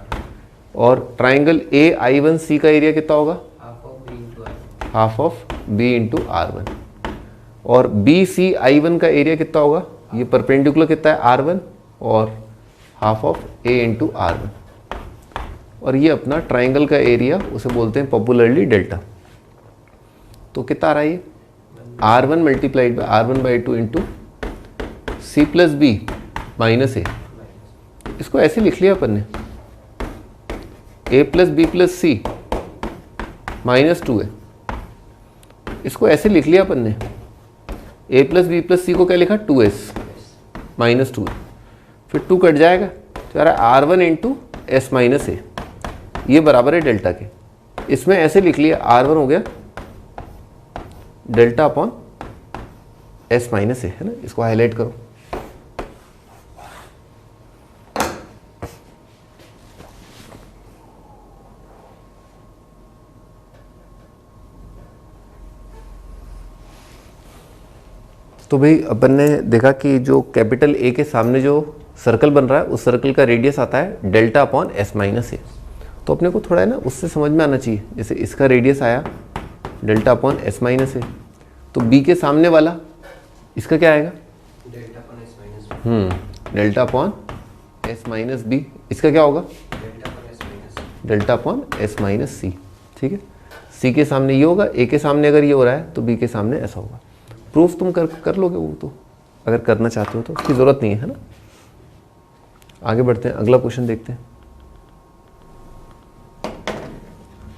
और ट्राइंगल AI1C का एरिया कितना होगा, half of B into R1। और BCI1 का एरिया कितना होगा, ये परपेंडिकुलर कितना है R1 और half of A into R1। और ये अपना ट्राइंगल का एरिया, उसे बोलते हैं पॉपुलरली डेल्टा। तो कितना आ रहा है ये, R1 multiplied by R1 by 2 into C plus B minus A। इसको ऐसे लिख लिया अपन ने, A plus B plus C minus 2A। इसको ऐसे लिख लिया अपन ने, A plus B plus C को क्या लिखा, 2S माइनस 2A, फिर 2 कट जाएगा तो यार R1 into S minus A, ये बराबर है डेल्टा के। इसमें ऐसे लिख लिया, R1 हो गया delta upon S minus A, है ना, इसको हाईलाइट करो। तो भाई अपन ने देखा कि जो कैपिटल A के सामने जो सर्कल बन रहा है, उस सर्कल का रेडियस आता है delta upon S minus A। तो अपने को थोड़ा है ना उससे समझ में आना चाहिए, जैसे इसका रेडियस आया delta upon S minus A, तो B के सामने वाला इसका क्या आएगा, delta upon S minus B, इसका क्या होगा, delta upon S minus C। ठीक है, C के सामने ये होगा, A के सामने अगर ये हो रहा है तो B के सामने ऐसा होगा। प्रूफ तुम कर लोगे वो, तो अगर करना चाहते हो तो उसकी ज़रूरत नहीं है ना। आगे बढ़ते हैं, अगला क्वेश्चन देखते हैं।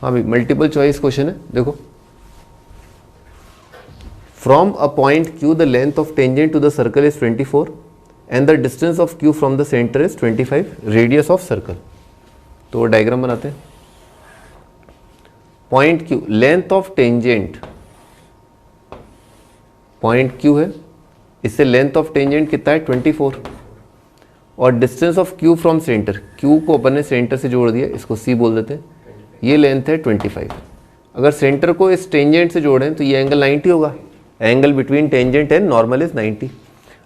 हाँ भाई, मल्टीपल चॉइस क्वेश्चन है, देखो। From a point Q the length of tangent to the circle is 24 and the distance of Q from the centre is 25, radius of circle. तो डायग्राम बनाते हैं। Point Q, length of tangent, point Q है, इससे length of tangent कितना है 24, और distance of Q from centre, Q को अपन ने सेंटर से जोड़ दिया, इसको C बोल देते हैं, ये लेंथ है 25। अगर सेंटर को इस टेंजेंट से जोड़ें तो ये एंगल 90 होगा, angle between tangent and normal is 90।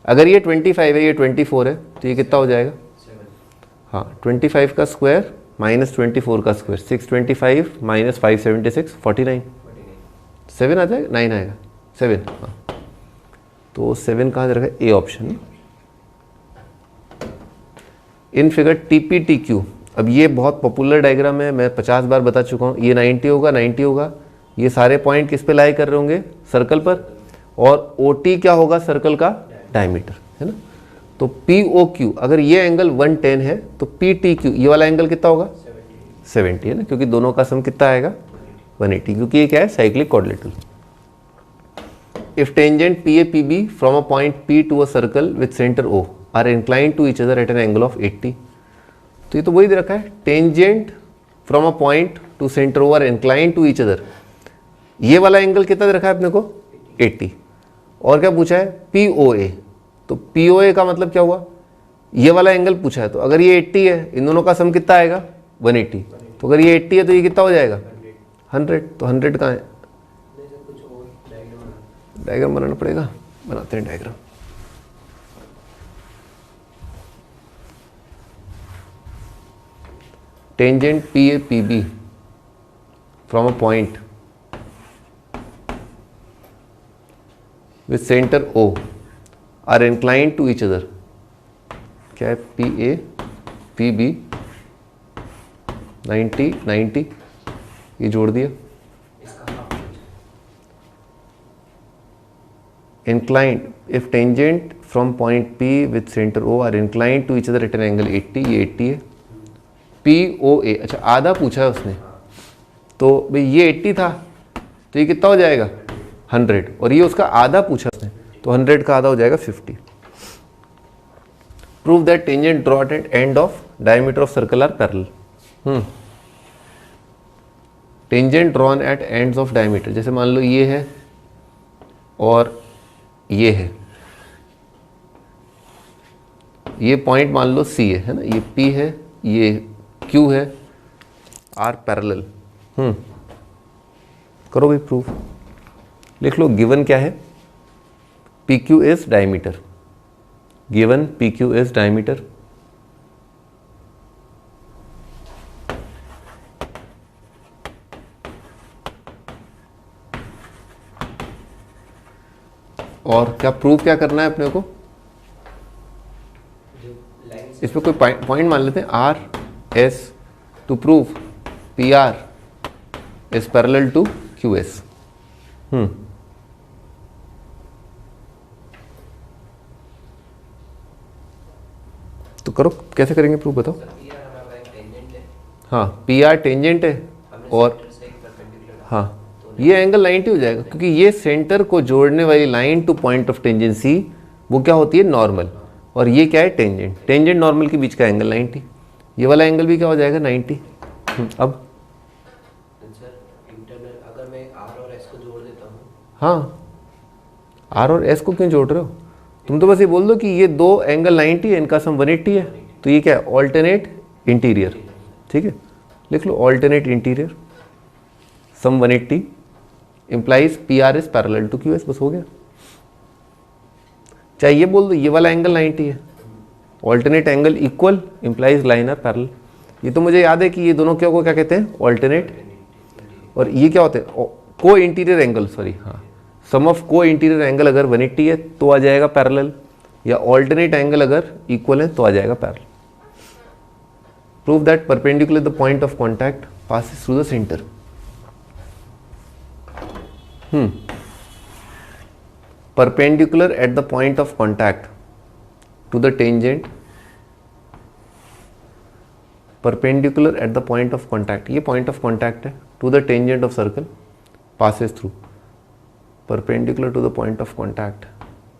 अगर ये 25 है, ये 24 है, तो ये कितना हो जाएगा, हाँ, 25 का स्क्वायर माइनस 24 का स्क्वायर, 625 माइनस 576 49, 7 आ जाएगा, 9 आएगा, 7, हाँ। तो 7 कहाँ जा रखा है, A option. In figure TPTQ, अब ये बहुत पॉपुलर डायग्राम है, मैं 50 बार बता चुका हूँ। ये 90 होगा, 90 होगा, ये सारे पॉइंट किस पे लाई कर रहे होंगे, सर्कल पर, और OT क्या होगा, सर्कल का डायमीटर, है ना। तो POQ, अगर ये एंगल 110 है तो PTQ, ये वाला एंगल कितना होगा, 70, है ना, क्योंकि दोनों का सम कितना आएगा, 180, क्योंकि ये क्या है, cyclic quadrilateral. If tangent PAPB from a point P to a circle with center O are inclined to each other at an angle of 80, तो ये तो वही दे रखा है, tangent from a point to center O are inclined to each other, ये वाला angle कितना दे रखा है अपने को, 80। और क्या पूछा है, POA, तो POA का मतलब क्या हुआ, ये वाला एंगल पूछा है, तो अगर ये 80 है, इन दोनों का सम कितना आएगा, 180, तो अगर ये 80 है तो ये कितना हो जाएगा, 100, तो 100 कहाँ है, डायग्राम बनाना पड़ेगा, बनाते हैं diagram. Tangent PAPB from a point with centre O are inclined to each other, क्या है, PA पी बी 90 90, ये जोड़ दिया। इसका half inclined if tangent from point P with center O are inclined to each other at an angle 80, ये 80 है। POA, अच्छा आधा पूछा है उसने, तो भाई ये 80 था तो ये कितना हो जाएगा 100, और ये उसका आधा पूछा उसने, तो 100 का आधा हो जाएगा 50। Prove that tangent drawn at end of diameter of circle are parallel. Tangent drawn at ends of diameter, जैसे मान लो ये है और ये है, ये पॉइंट मान लो C है ना, ये P है, ये Q है, आर पैरेलल। करो भाई प्रूफ, लिख लो गिवन क्या है, PQ is diameter, given PQ is diameter, और क्या प्रूव क्या करना है अपने को, जो लाइन इस पे कोई पॉइंट मान लेते हैं R S, to prove P R is parallel to Q S. तो करो कैसे करेंगे प्रूफ बताओ। पी आर हमारा एक टेंजेंट है, हाँ पी आर टेंजेंट है हमने और सेंटर से एक परपेंडिकुलर, हाँ ये एंगल 90 हो जाएगा, क्योंकि ये सेंटर को जोड़ने वाली line two point of tangency वो क्या होती है नॉर्मल, और ये क्या है टेंजेंट, टेंजेंट नॉर्मल के बीच का एंगल 90, ये वाला एंगल भी क्या हो जाएगा 90। अब सर इंटरनल अगर मैं आर और एस को जोड़ देता हूँ, हाँ आर और एस को क्यों जोड़ रहे हो, तुम तो बस ये बोल दो कि ये दो एंगल 90 है, इनका सम 180 है, तो ये क्या है ऑल्टरनेट इंटीरियर, ठीक है लिख लो alternate interior some 180 implies PR is parallel to QS, बस हो गया। चाहे ये बोल दो ये वाला एंगल 90 है, alternate angle equal implies line are parallel. ये तो मुझे याद है कि ये दोनों को क्या कहते हैं ऑल्टरनेट, और ये क्या होते हैं को इंटीरियर एंगल, सॉरी हाँ सम ऑफ को इंटीरियर एंगल अगर 180 है तो आ जाएगा पैरेलल, या ऑल्टरनेट एंगल अगर इक्वल है तो आ जाएगा parallel. Prove that perpendicular the point of contact passes through the centre. Perpendicular at the point of contact to the tangent, perpendicular at the point of contact, ये point of contact है, to the tangent of circle passes through, perpendicular to the point of contact,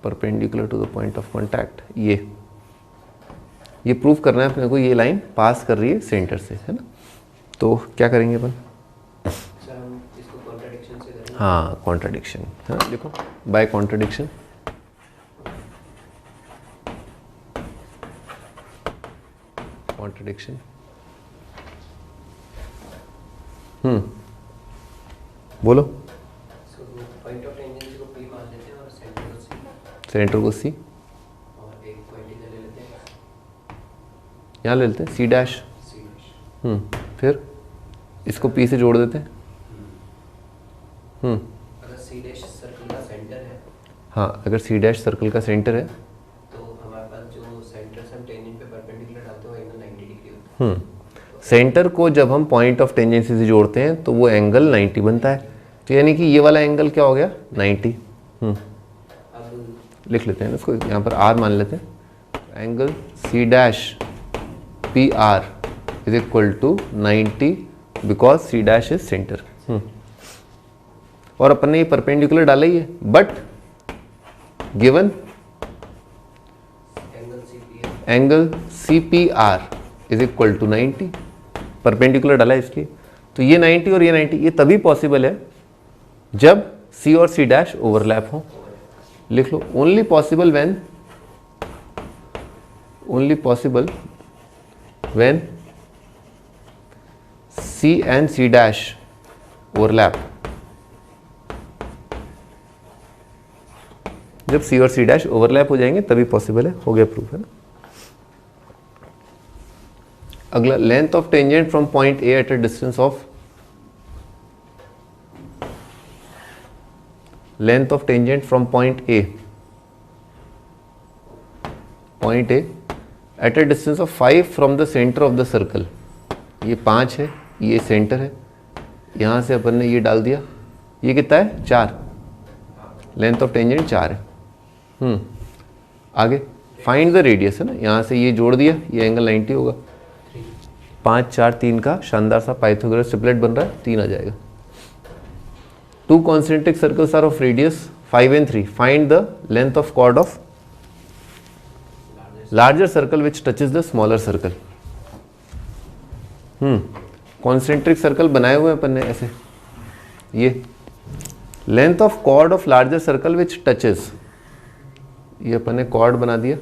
perpendicular to the point of contact, ये prove करना है अपने को, ये line पास कर रही है सेंटर से, है ना। तो क्या करेंगे अपन, सर हम इसको कॉन्ट्राडिक्शन से करेंगे। हाँ कॉन्ट्राडिक्शन है ना, देखो बाय कॉन्ट्राडिक्शन, कॉन्ट्राडिक्शन बोलो। सो पॉइंट ऑफ टेंजेंसी को पी मान लेते हैं और सेंटर को सी, सेंटर को सी, और एक पॉइंट इधर ले लेते हैं यहाँ ले लेते हैं सी डैश, सी डैश। फिर इसको पी से जोड़ देते हैं। अगर सी डैश सर्कल का सेंटर है हाँ अगर सी डैश सर्कल का सेंटर है, तो हमारे पास जो सेंटर से हम टेंजेंट पे परपेंडिकुलर डालते हैं वो एंगल 90 डिग्री होता है। सेंटर को जब हम पॉइंट ऑफ टेंजेंसी से जोड़ते हैं तो वो एंगल 90 बनता है, तो यानी कि ये वाला एंगल क्या हो गया 90। अब लिख लेते हैं इसको, यहाँ पर आर मान लेते हैं, angle C dash P R is equal to 90 because C dash is centre. और अपन ने ये परपेंडिकुलर डाला ही है, but given angle C P है, angle C P R is equal to 90, perpendicular डाला है इसलिए, तो ये 90 और ये 90 ये तभी पॉसिबल है जब सी और सी डैश ओवरलैप हो। लिख लो only possible when C and C dash overlap, जब सी और सी डैश ओवरलैप हो जाएंगे तभी पॉसिबल है, हो गया प्रूफ, है ना। अगला length of tangent from point A at a distance of, length of tangent from point A at a distance of 5 from the centre of the circle. ये 5 है, ये सेंटर है, यहाँ से अपन ने ये डाल दिया, ये कितना है 4, लेंथ ऑफ टेंजेंट 4 है। आगे फाइंड द रेडियस है ना, यहाँ से ये जोड़ दिया, ये एंगल 90 होगा। 5 4 3 का शानदार सा पाइथागोरस ट्रिपलेट बन रहा है, 3 आ जाएगा। 2 concentric circles are of radius 5 and 3, find the length of chord of larger circle which touches the smaller circle. Concentric circle बनाए हुए हैं अपन ने ऐसे, ये length of chord of larger circle which touches, ये अपन ने कॉर्ड बना दिया।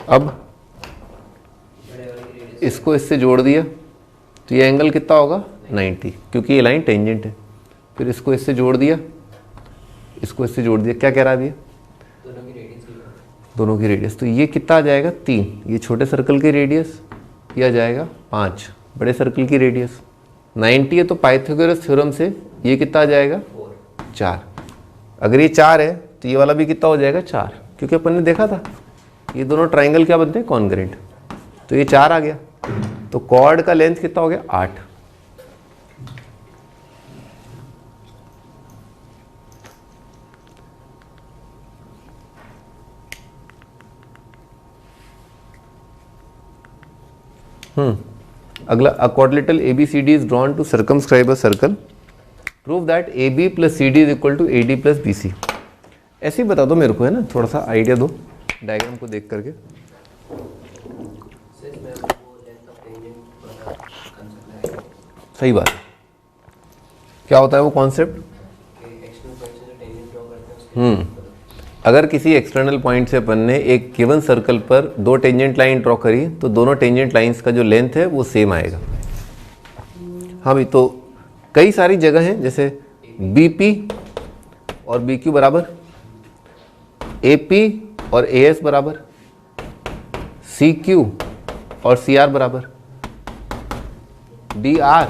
अब इसको इससे जोड़ दिया, तो ये एंगल कितना होगा 90, क्योंकि ये लाइन टेंजेंट है। फिर इसको इससे जोड़ दिया, इसको इससे जोड़ दिया, क्या कह रहा है अभी, दोनों की रेडियस। तो ये कितना आ जाएगा 3, ये छोटे सर्कल की रेडियस, ये आ जाएगा 5 बड़े सर्कल की रेडियस। 90 है तो पाइथागोरस थ्योरम से ये कितना आ जाएगा 4। अगर ये 4 है तो ये वाला भी कितना हो जाएगा 4, क्योंकि अपन ने देखा था ये दोनों ट्राइंगल क्या बनते हैं कॉन्ग्रेंट। तो ये 4 आ गया, तो कॉर्ड का लेंथ कितना हो गया 8। अगला, a quadrilateral ABCD is drawn to circumscribe a circle, prove that AB plus CD is equal to AD plus BC। ऐसे ही बता दो मेरे को, है ना, थोड़ा सा आइडिया दो डायग्राम को देख करके। सही बात है, क्या होता है वो कॉन्सेप्ट। अगर किसी एक्सटर्नल पॉइंट से अपन ने एक गिवन सर्कल पर 2 टेंजेंट लाइन ड्रॉ करी, तो दोनों टेंजेंट लाइंस का जो लेंथ है वो सेम आएगा। हाँ भाई, तो कई सारी जगह हैं, जैसे BP और BQ बराबर, AP और AS बराबर, CQ और CR बराबर, DR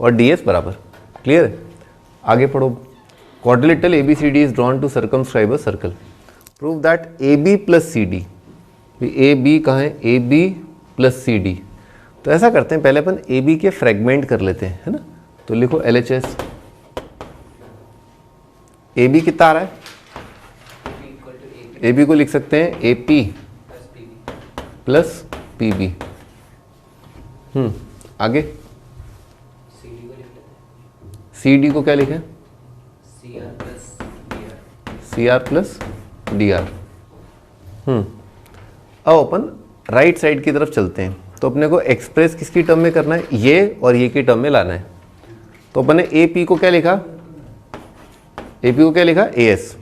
और DS बराबर। क्लियर है, आगे पढ़ो। Quadrilateral ABCD is drawn to circumscribe a circle, prove that AB plus CD, AB कहाँ है, AB प्लस CD। तो ऐसा करते हैं, पहले अपन AB के फ्रेगमेंट कर लेते हैं, है ना। तो लिखो LHS। AB कितना आ रहा है, AB को लिख सकते हैं AP प्लस PB। आगे CD को क्या लिखें, CR प्लस DR। अब अपन राइट साइड की तरफ चलते हैं, तो अपने को एक्सप्रेस किसकी टर्म में करना है, ये और ये की टर्म में लाना है। तो अपन ने AP को क्या लिखा, AP को क्या लिखा AS,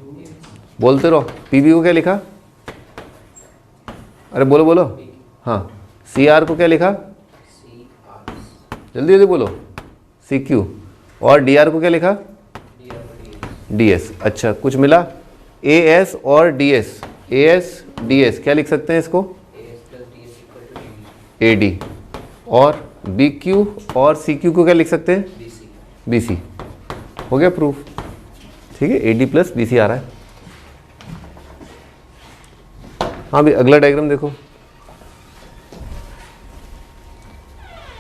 बोलते रहो। PB को क्या लिखा, अरे बोलो बोलो, हाँ। CR को क्या लिखा, जल्दी जल्दी बोलो, CQ। और DR को क्या लिखा, DS। अच्छा, कुछ मिला, AS और DS, AS DS क्या लिख सकते हैं इसको, AD। और BQ और CQ को क्या लिख सकते हैं, BC। हो गया प्रूफ, ठीक है, AD प्लस BC आ रहा है। हाँ भाई, अगला डायग्राम देखो।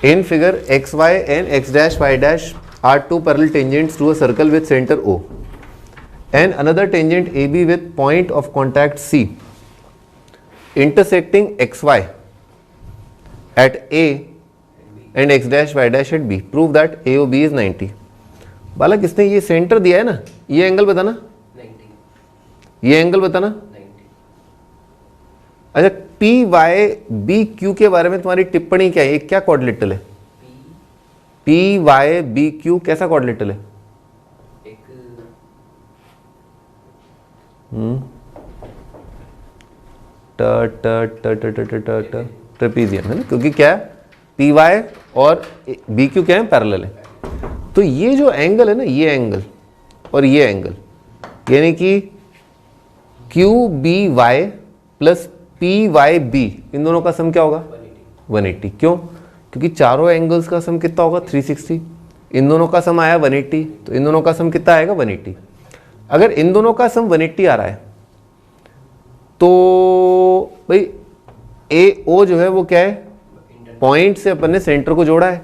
In figure XY and X dash Y dash are 2 parallel tangents to a circle with center O and another tangent AB with point of contact C intersecting XY at A and X dash Y dash at B. Prove that AOB is 90. बालक, इसने ये centre दिया है ना, ये angle बताना 90, ये angle बताना 90। अच्छा, PYBQ के बारे में तुम्हारी टिप्पणी क्या है, ये क्या क्वाड्रिलेटरल है, PYBQ कैसा क्वाड्रिलेटरल है, ट्रेपीजियम है ना, क्योंकि क्या है PY और BQ क्या है, पैरेलल है। तो ये जो एंगल है ना, ये एंगल और ये एंगल, यानी कि QBY प्लस PYB, इन दोनों का सम क्या होगा 180। क्यों, क्योंकि चारों एंगल्स का सम कितना होगा 360। इन दोनों का सम आया 180, तो इन दोनों का सम कितना आएगा 180। अगर इन दोनों का सम 180 आ रहा है, तो भाई ए ओ जो है वो क्या है, पॉइंट से अपन ने सेंटर को जोड़ा है,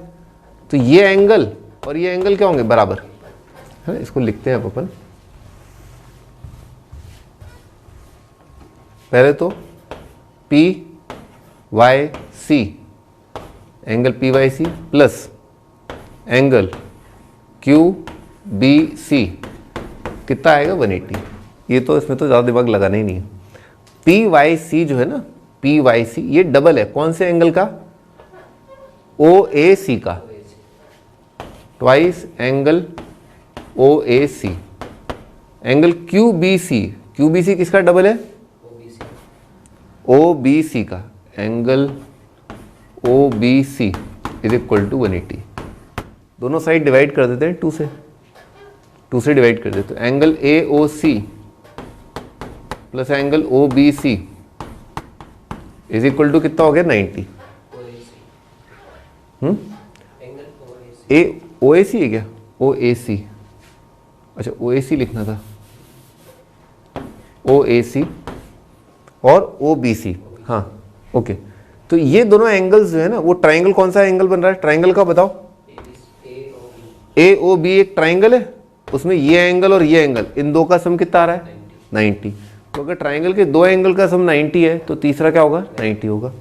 तो ये एंगल और ये एंगल क्या होंगे, बराबर है। इसको लिखते हैं अब अपन, पहले तो P Y C, angle P Y C plus angle Q B C कितना आएगा, 180। ये तो इसमें तो ज़्यादा दिमाग लगाना ही नहीं है। पी वाई सी जो है ना, पी वाई सी ये डबल है कौन से एंगल का, ओ ए सी का, twice angle O A C. Angle Q B C किसका डबल है, ओ बी सी का, angle O B C is equal to 180। दोनों साइड डिवाइड कर देते हैं 2 से डिवाइड कर देते हैं। Angle A O C plus angle O B C is equal to कितना हो गया, 90। ए ओ ए सी है क्या, ओ ए सी, अच्छा ओ ए सी लिखना था, ओ ए सी और ओ बी सी, हाँ ओके। तो ये दोनों एंगल्स जो है ना, वो ट्राइंगल कौन सा एंगल बन रहा है, ट्राइंगल का बताओ, ए ओ बी एक ट्राइंगल है, उसमें ये एंगल और ये एंगल, इन दो का सम कितना आ रहा है, 90। तो अगर ट्राइंगल के दो एंगल का सम 90 है तो तीसरा क्या होगा, 90 होगा।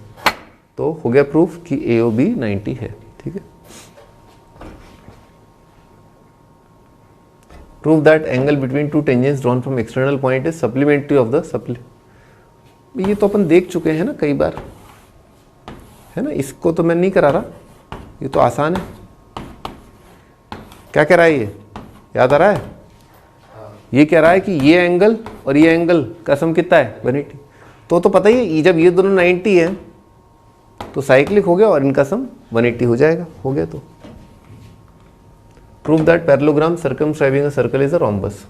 तो हो गया प्रूफ कि ए ओ बी 90 है, ठीक है। Prove that angle between two tangents drawn from external point is supplementary of the ये तो अपन देख चुके हैं ना कई बार, है ना, इसको तो मैं नहीं करा रहा, ये तो आसान है। क्या कह रहा है ये, याद आ रहा है, ये कह रहा है कि ये एंगल और ये एंगल का सम कितना है, 180। तो पता ही है जब ये दोनों 90 है तो साइक्लिक हो गया और इनका सम 180 हो जाएगा, हो गया। तो prove that parallelogram circumscribing a circle is a rhombus.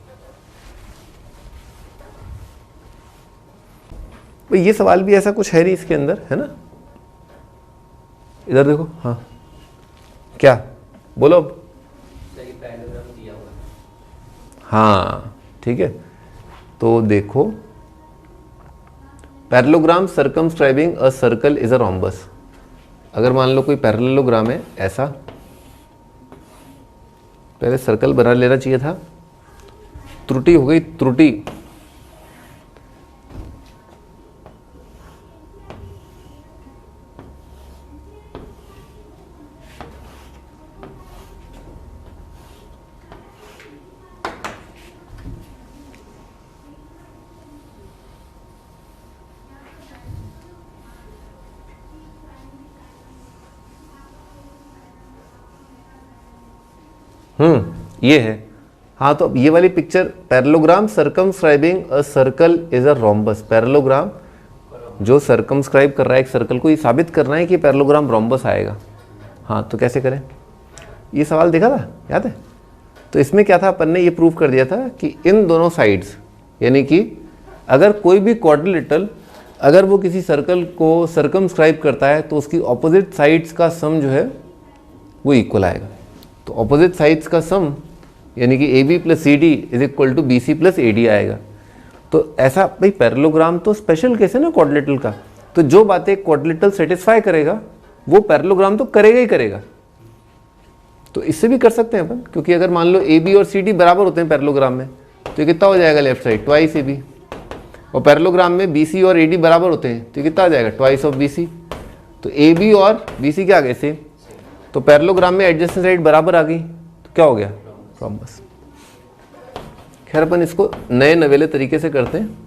ये सवाल भी ऐसा कुछ है नहीं इसके अंदर, है ना, इधर देखो, हाँ क्या बोलो अब, हाँ ठीक है। तो देखो parallelogram circumscribing a circle is a rhombus. अगर मान लो कोई पैरेललोग्राम है ऐसा, पहले सर्कल बना लेना चाहिए था, त्रुटि हो गई, त्रुटि, ये है, हाँ। तो अब ये वाली picture, parallelogram circumscribing a circle is a rhombus. Parallelogram जो सर्कमस्क्राइब कर रहा है एक सर्कल को, ये साबित करना है कि पैरेललोग्राम रोम्बस आएगा। हाँ तो कैसे करें, ये सवाल देखा था, याद है। तो इसमें क्या था, अपन ने ये प्रूव कर दिया था कि इन दोनों साइड्स, यानी कि अगर कोई भी क्वाड्रिलेटरल अगर वो किसी सर्कल को सर्कमस्क्राइब करता है तो उसकी ऑपोजिट साइड्स का सम जो है वो इक्वल आएगा। तो ऑपोजिट साइड्स का सम यानी कि A B plus C D is equal to B C plus A D आएगा। तो ऐसा भाई पैरेललोग्राम तो स्पेशल केस है ना क्वाड्रिलेटरल का, तो जो बातें क्वाड्रिलेटरल सेटिस्फाई करेगा वो पैरेललोग्राम तो करेगा ही करेगा। तो इससे भी कर सकते हैं अपन, क्योंकि अगर मान लो ए बी और सी डी बराबर होते हैं पैरेललोग्राम में, तो ये कितना हो जाएगा left side, twice A B. और पैरेललोग्राम में बी सी और ए डी बराबर होते हैं तो ये कितना आ जाएगा, ट्वाइस ऑफ बी सी। तो ए बी और बी सी क्या आ गए, सेम। तो पैरेललोग्राम में एडजेसेंट साइड बराबर आ गई तो क्या हो गया, रोम्बस। खैर अपन इसको नए नवेले तरीके से करते हैं।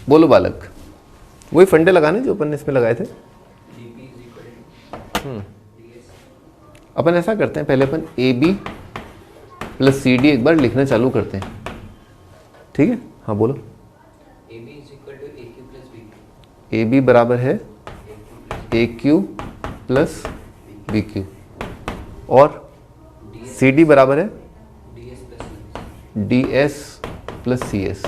बोलो बालक, वही फंडे लगाने जो अपन ने इसमें लगाए थे। अपन ऐसा करते हैं, पहले अपन A B plus C D एक बार लिखना चालू करते हैं, ठीक है। हाँ बोलो। ए बी बराबर है A Q plus B Q और सी डी बराबर है D S plus C S.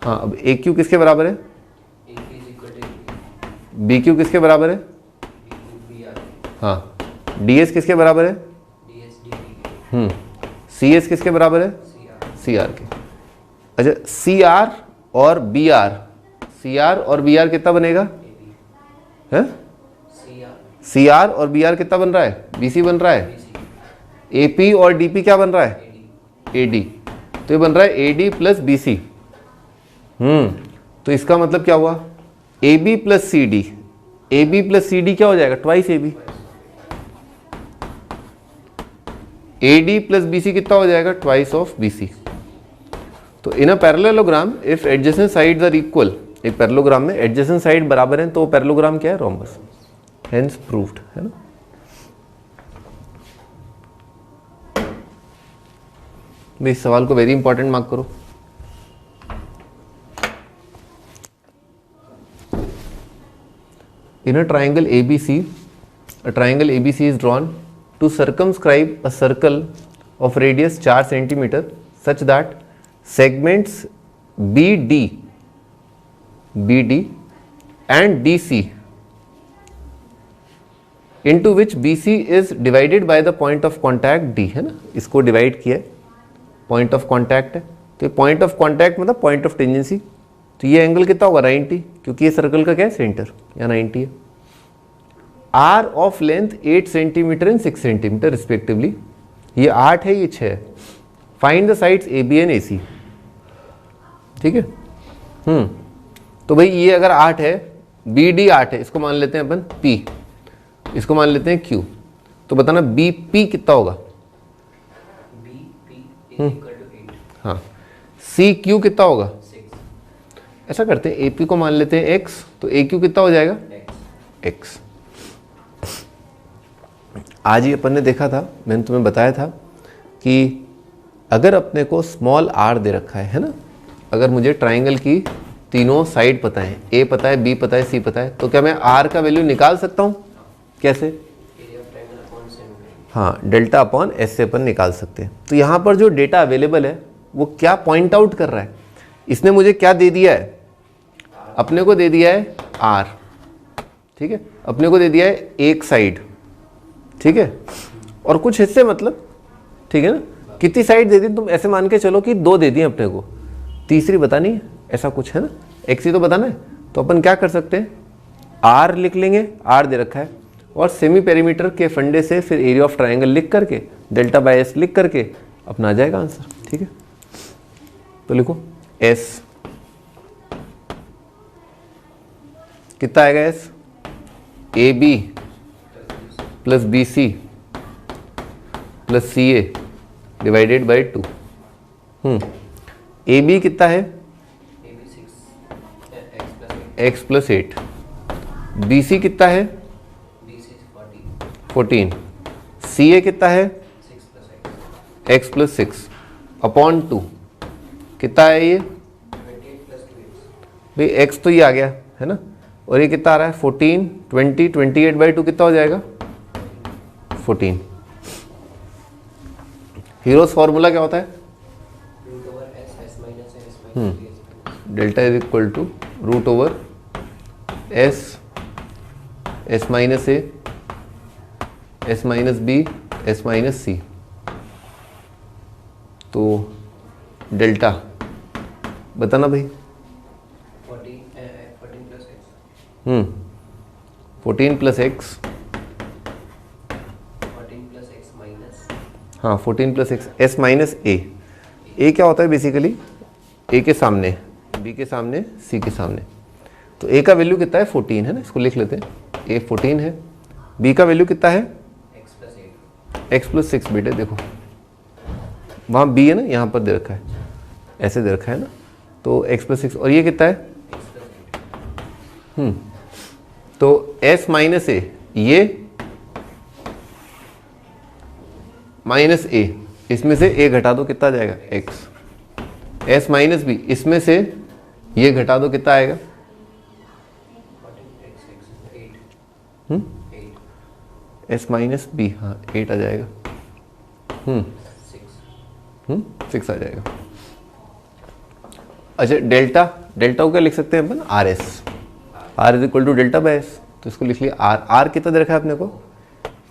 हाँ अब ए क्यू किसके बराबर है, बी क्यू किसके बराबर है, हाँ डी एस किसके बराबर है, सी एस किसके बराबर है, सी सी आर के। अच्छा सी आर और बी आर, सी आर और बी आर कितना बनेगा है? सी आर और बी आर कितना बन रहा है? बी सी बन रहा है। ए पी और डी पी क्या बन रहा है? A D. तो ये बन रहा है A D plus B C. तो इसका मतलब क्या हुआ? A B plus C D, A B plus C D क्या हो जाएगा? Twice A B. A D plus B C कितना हो जाएगा? Twice of B C. तो in a parallelogram if adjacent sides are equal, एक पैरेललोग्राम में adjacent side बराबर हैं तो पैरेललोग्राम क्या है? रोम्बस। हेंस प्रूव्ड, है ना। भाई इस सवाल को वेरी इंपॉर्टेंट मार्क करो। In a triangle ABC, a triangle ABC is drawn to circumscribe a circle of radius 4 centimeter such that segments BD and DC into which BC is divided by the point of contact D, है ना। इसको divide किया है, point of contact है, तो point of contact मतलब point of tangency. तो ये एंगल कितना होगा? 90, क्योंकि ये सर्कल का क्या है? सेंटर, या 90 है। Are of length 8 centimetre and 6 centimetre respectively, ये 8 है, ये 6 है। Find the sides A B and A C, ठीक है। तो भाई ये अगर 8 है, बी डी 8 है, इसको मान लेते हैं अपन पी, इसको मान लेते हैं क्यू। तो बताना बी पी कितना होगा? हाँ, सी क्यू कितना होगा? ऐसा करते हैं, ए पी को मान लेते हैं एक्स, तो ए क्यू कितना हो जाएगा? एक्स। आज ही अपन ने देखा था, मैंने तुम्हें बताया था कि अगर अपने को स्मॉल आर दे रखा है ना, अगर मुझे ट्राइंगल की तीनों साइड पता है, ए पता है, बी पता है, सी पता है, तो क्या मैं आर का वैल्यू निकाल सकता हूँ? कैसे? हाँ, डेल्टा अपॉन एस से अपन निकाल सकते हैं। तो यहाँ पर जो डेटा अवेलेबल है वो क्या पॉइंट आउट कर रहा है? इसने मुझे क्या दे दिया है? अपने को दे दिया है आर, ठीक है, अपने को दे दिया है एक साइड, ठीक है, और कुछ हिस्से मतलब, ठीक है ना। कितनी साइड दे दी? तुम ऐसे मान के चलो कि 2 दे दी अपने को, तीसरी बतानी है, ऐसा कुछ है ना, एक्स ही तो बताना है। तो अपन क्या कर सकते हैं? आर लिख लेंगे, आर दे रखा है, और सेमी पेरीमीटर के फंडे से फिर एरिया ऑफ ट्राइंगल लिख करके, डेल्टा बाय एस लिख करके अपना आ जाएगा आंसर, ठीक है। तो लिखो एस कितना आएगा? S A B plus B C plus C A divided by 2। A B कितना है? X plus 8। बी सी कितना है? 14। सी ए कितना है? एक्स प्लस 6 अपॉन 2 कितना है ये? भाई एक्स तो ये आ गया है ना, और ये कितना आ रहा है? 14, 20, 28 बाई 2 कितना हो जाएगा? 14। हीरोज फॉर्मूला क्या होता है? Delta is equal to root over S, S minus A, S minus B, S minus C. तो डेल्टा बताना भाई। 14 प्लस एक्स, हाँ 14 plus X, S minus A. A क्या होता है बेसिकली? ए के सामने, बी के सामने, सी के सामने। तो ए का वैल्यू कितना है? 14 है ना, इसको लिख लेते हैं। ए 14 है, बी का वैल्यू कितना है? X plus 6। बेटे देखो वहाँ बी है ना, यहाँ पर दे रखा है, ऐसे दे रखा है ना, तो एक्स प्लस 6, और ये कितना है? तो एस माइनस ए, ये माइनस ए, इसमें से ए घटा दो, कितना जाएगा? एक्स। एस माइनस बी, इसमें से ये घटा दो, कितना आएगा? एस माइनस बी, हाँ 8 आ जाएगा। 6 आ जाएगा। अच्छा डेल्टा, डेल्टा को क्या लिख सकते हैं अपन? R S, R is equal to delta by S. तो इसको लिख लिया आर। आर कितना दे रखा है अपने को?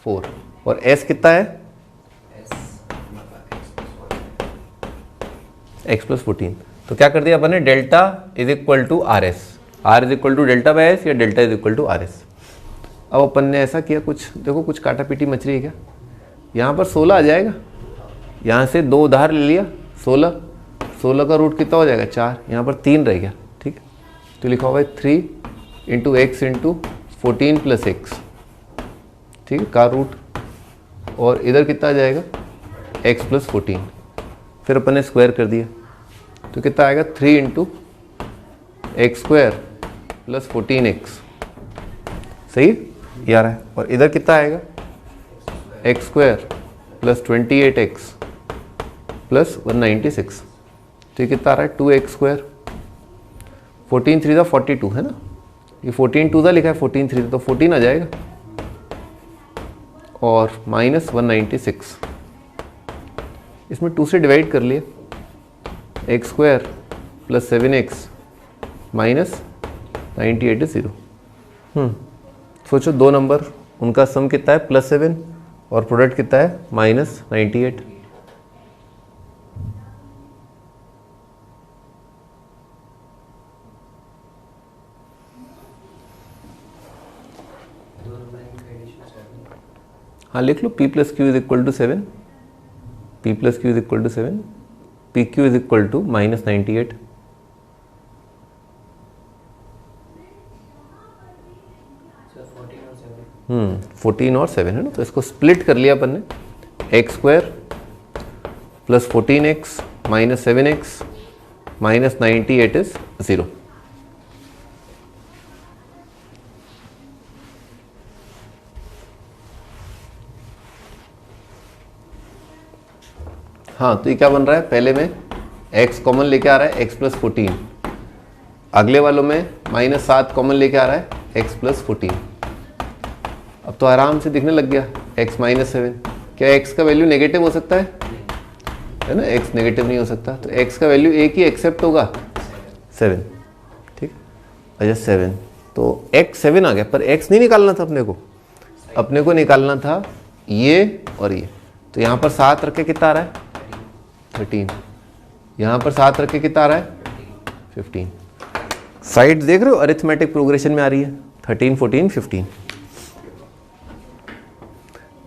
4, और एस कितना है? X plus 14। तो क्या कर दिया अपन ने, delta is equal to R S, R is equal to delta by S या delta is equal to R S. अब अपन ने ऐसा किया, कुछ देखो कुछ काटा पीटी मच रही है क्या, यहाँ पर 16 आ जाएगा, यहाँ से 2 उधार ले लिया, 16, 16 का रूट कितना हो जाएगा 4, यहाँ पर 3 रह गया, ठीक है। तो लिखा हुआ है 3 into x into 14 plus x, ठीक है, का रूट, और इधर कितना आ जाएगा x प्लस 14, फिर अपन ने स्क्वायर कर दिया तो कितना आएगा 3 into x square plus 14x, सही ये आ रहा है। और इधर कितना आएगा x square plus 28x plus 196, तो ये कितना आ रहा है 2x स्क्वायर, 14 3 42 है ना, ये 14 2 लिखा है, 14 3 तो 14 आ जाएगा, और माइनस 196, इसमें 2 से डिवाइड कर लिए, x square plus 7x minus 98 is 0। सोचो 2 नंबर, उनका सम कितना है +7 और प्रोडक्ट कितना है -98। हाँ लिख लो, p plus Q is equal to 7, p plus Q is equal to 7, P Q is equal to -98। Sir 14 और 7। 14 और 7 है ना, तो इसको स्प्लिट कर लिया अपन ने, x square plus 14x minus 7x minus 98 is 0। हाँ तो ये क्या बन रहा है, पहले में x कॉमन लेके आ रहा है x प्लस 14, अगले वालों में -7 कॉमन लेके आ रहा है x प्लस 14। अब तो आराम से दिखने लग गया x माइनस 7, क्या x का वैल्यू नेगेटिव हो सकता है ना, x नेगेटिव नहीं हो सकता, तो x का वैल्यू एक ही एक्सेप्ट होगा 7, ठीक। अच्छा 7, तो x 7 आ गया, पर x नहीं निकालना था अपने को निकालना था ये और ये, तो यहाँ पर 7 रख के कितना आ रहा है 13, यहाँ पर 7 रख के कितना आ रहा है 15। साइड देख रहे हो, अरिथमेटिक प्रोग्रेशन में आ रही है 13 14 15,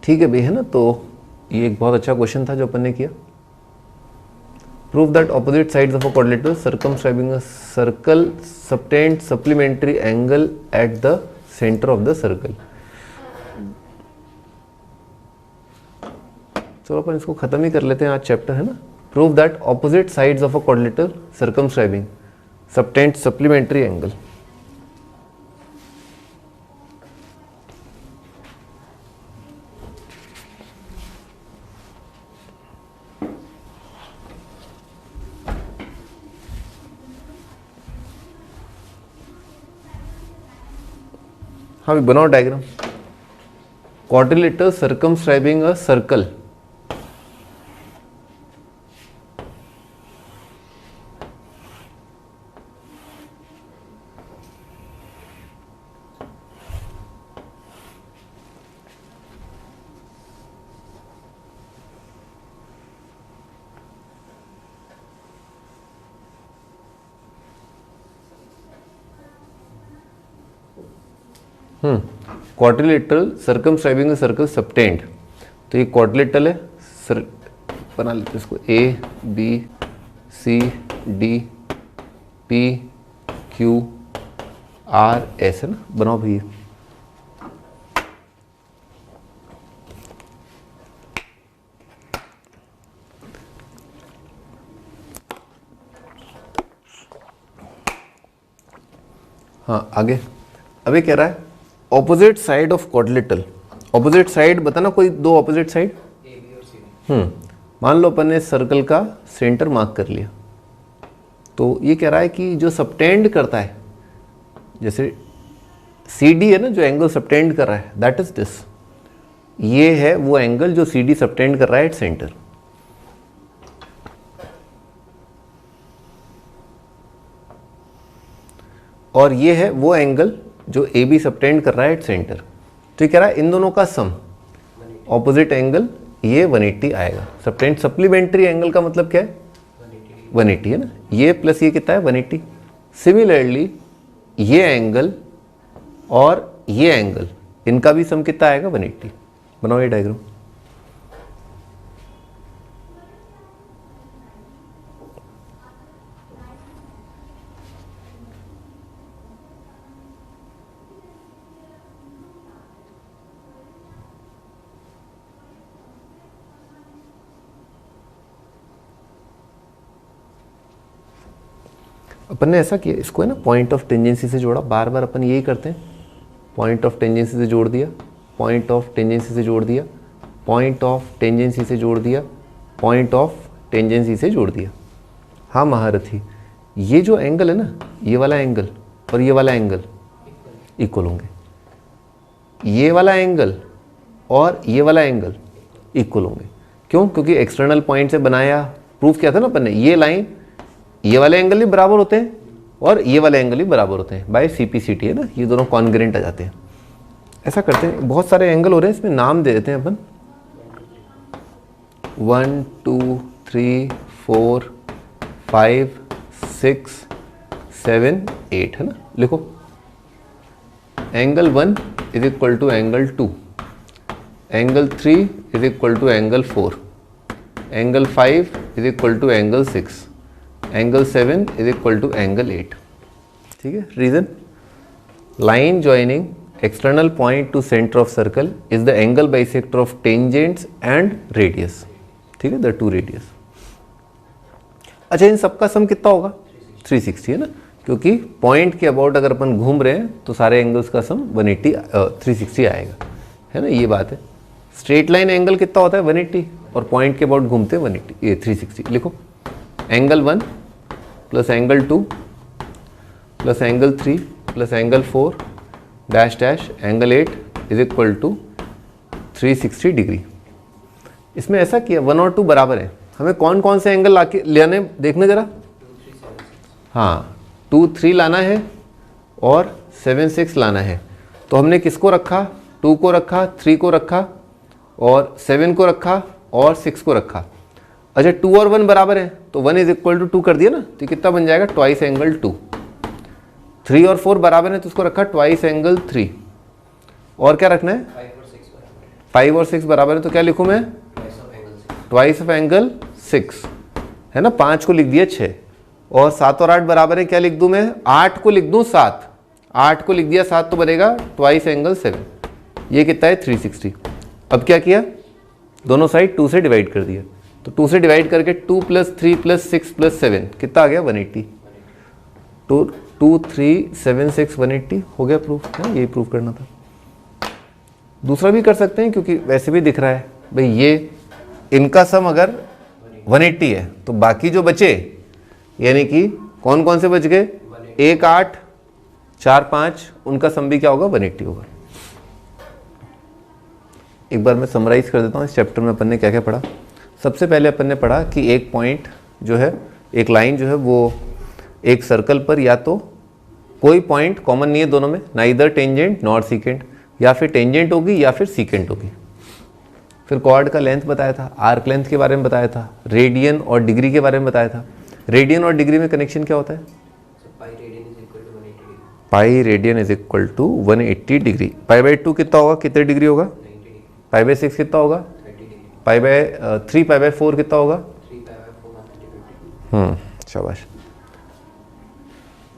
ठीक है भाई, है ना। तो ये एक बहुत अच्छा क्वेश्चन था जो अपन ने किया। Prove that opposite sides of a quadrilateral circumscribing a circle subtend supplementary angle at the centre of the circle. चलो अपन इसको खत्म ही कर लेते हैं आज चैप्टर, है ना। Prove that opposite sides of a quadrilateral circumscribing subtend supplementary angle. हाँ भी बनाओ diagram. Quadrilateral circumscribing a circle, quadrilateral circumscribing circle subtend, तो ये क्वाड्रिलेटरल है, बना लेते हैं इसको, A B C D P Q R S, है ना, बनाओ भैया। हाँ आगे, अभी कह रहा है opposite side of quadrilateral. Opposite side बताना, कोई 2 ऑपोजिट साइड, ए बी और सी डी। मान लो अपन ने सर्कल का सेंटर मार्क कर लिया, तो ये कह रहा है कि जो सबटेंड करता है, जैसे सी डी है ना, जो एंगल सबटेंड कर रहा है, दैट इज दिस, ये है वो एंगल जो सी डी सबटेंड कर रहा है एट सेंटर। और ये है वो एंगल जो ए बी सबटेंड कर रहा है एट सेंटर। तो ये कह रहा है इन दोनों का सम, ऑपोजिट एंगल ये 180 आएगा। सबटेंड सप्लीमेंट्री एंगल का मतलब क्या है, 180 है ना, ये प्लस ये कितना है 180। सिमिलरली ये एंगल और ये एंगल, इनका भी सम कितना आएगा 180। बनाओ ये डायग्राम। अपन ने ऐसा किया, इसको है ना पॉइंट ऑफ टेंजेंसी से जोड़ा, बार बार अपन यही करते हैं, पॉइंट ऑफ टेंजेंसी से जोड़ दिया, पॉइंट ऑफ टेंजेंसी से जोड़ दिया, पॉइंट ऑफ टेंजेंसी से जोड़ दिया, पॉइंट ऑफ टेंजेंसी से जोड़ दिया। हाँ महारथी, ये जो एंगल है ना, ये वाला एंगल और ये वाला एंगल इक्वल होंगे, ये वाला एंगल और ये वाला एंगल इक्वल होंगे। क्यों? क्योंकि एक्सटर्नल पॉइंट से बनाया, प्रूफ किया था ना अपन ने, ये लाइन ये वाले एंगल भी बराबर होते हैं और ये वाले एंगल भी बराबर होते हैं बाय CPCT है ना, ये दोनों कॉन्ग्रेंट आ जाते हैं। ऐसा करते हैं, बहुत सारे एंगल हो रहे हैं, इसमें नाम दे देते हैं अपन, 1 2 3 4 5 6 7 8 है ना। लिखो angle 1 is equal to angle 2, angle 3 is equal to angle 4, angle 5 is equal to angle 6, angle 7 is equal to angle 8। ठीक है। Reason, line joining external point to centre of circle is the angle bisector of tangents and radius. ठीक है, the two radius. अच्छा, इन सबका सम कितना होगा 360 है ना, क्योंकि पॉइंट के अबाउट अगर अपन घूम रहे हैं तो सारे एंगल्स का सम 360 आएगा, है ना, ये बात है। स्ट्रेट लाइन एंगल कितना होता है 180 और पॉइंट के अबाउट घूमते हैं 180, ये 360। लिखो angle 1 plus angle 2 plus angle 3 plus angle 4 dash dash angle 8 is equal to 360 degree. इसमें ऐसा किया 1 और 2 बराबर है, हमें कौन कौन से एंगल लाने देखने जरा। हाँ, 2 3 लाना है और 7 6 लाना है। तो हमने किसको रखा, 2 को रखा, 3 को रखा और 7 को रखा और 6 को रखा। अच्छा, 2 और 1 बराबर है तो 1 इज इक्वल टू 2 कर दिया ना, तो कितना बन जाएगा ट्वाइस एंगल 2। 3 और 4 बराबर है तो उसको रखा ट्वाइस एंगल 3। और क्या रखना है 5 और 6 बराबर है तो क्या लिखूँ मैं ट्वाइस ऑफ एंगल 6 है ना। 5 को लिख दिया 6 और 7 और 8 बराबर है, क्या लिख दूँ मैं 8 को लिख दूँ 7, 8 को लिख दिया 7 तो बनेगा ट्वाइस एंगल 7। ये कितना है 360। अब क्या किया, दोनों साइड 2 से डिवाइड कर दिया, तो 2 से डिवाइड करके 2 प्लस 3 प्लस 6 प्लस 7 कितना आ गया 180। 2 3 7 6 180 हो गया प्रूफ, है यही प्रूफ करना था। दूसरा भी कर सकते हैं क्योंकि वैसे भी दिख रहा है भाई, ये इनका सम अगर 180 है तो बाकी जो बचे यानी कि कौन कौन से बच गए 1 8 4 5, उनका सम भी क्या होगा 180 होगा। एक बार मैं समराइज कर देता हूँ इस चैप्टर में अपन ने क्या क्या पढ़ा। सबसे पहले अपन ने पढ़ा कि एक पॉइंट जो है, एक लाइन जो है वो एक सर्कल पर या तो कोई पॉइंट कॉमन नहीं है दोनों में, नाइदर टेंजेंट नॉर सीकेंट, या फिर टेंजेंट होगी या फिर सीकेंट होगी। फिर कॉर्ड का लेंथ बताया था, आर्क लेंथ के बारे में बताया था, रेडियन और डिग्री के बारे में बताया था। रेडियन और डिग्री में कनेक्शन क्या होता है, pi radian is equal to 180 degree. Pi by 2 कितना होगा, कितने डिग्री होगा, पाई बाई 6 कितना होगा, पाई बाय 3 पाई बाय 4 कितना होगा, शाबाश।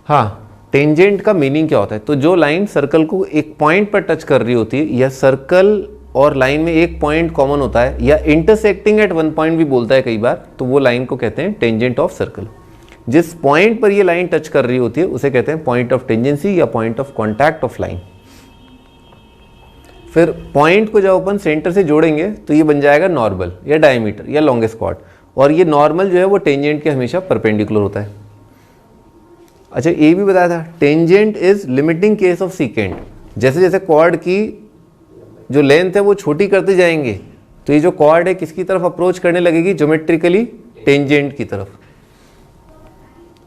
हाँ, टेंजेंट का मीनिंग क्या होता है, तो जो लाइन सर्कल को एक पॉइंट पर टच कर रही होती है या सर्कल और लाइन में एक पॉइंट कॉमन होता है या इंटरसेक्टिंग एट वन पॉइंट भी बोलता है कई बार, तो वो लाइन को कहते हैं टेंजेंट ऑफ सर्कल। जिस पॉइंट पर ये लाइन टच कर रही होती है उसे कहते हैं पॉइंट ऑफ टेंजेंसी या point of contact of line. फिर पॉइंट को जब अपन सेंटर से जोड़ेंगे तो ये बन जाएगा नॉर्मल या डायमीटर या लॉन्गेस्ट कॉर्ड, और ये नॉर्मल जो है वो टेंजेंट के हमेशा परपेंडिकुलर होता है। अच्छा, ये भी बताया था tangent is limiting case of secant. जैसे जैसे कॉर्ड की जो लेंथ है वो छोटी करते जाएंगे तो ये जो कॉर्ड है किसकी तरफ अप्रोच करने लगेगी, ज्योमेट्रिकली टेंजेंट की तरफ।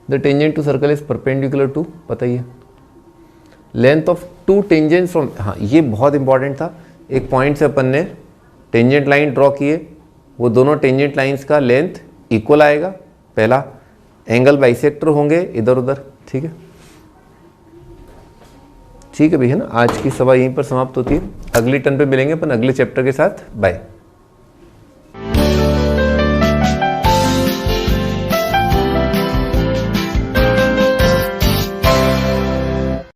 The tangent to circle is perpendicular to, पता ही है, length of two tangents from. हाँ, ये बहुत इंपॉर्टेंट था। एक पॉइंट से अपन ने टेंजेंट लाइन ड्रॉ किए, वो दोनों टेंजेंट लाइंस का लेंथ इक्वल आएगा पहला। एंगल बाइसेक्टर होंगे इधर उधर, ठीक है। ठीक है भैया ना, आज की सभा यहीं पर समाप्त होती है। अगली टर्न पे मिलेंगे अपन अगले चैप्टर के साथ। बाय।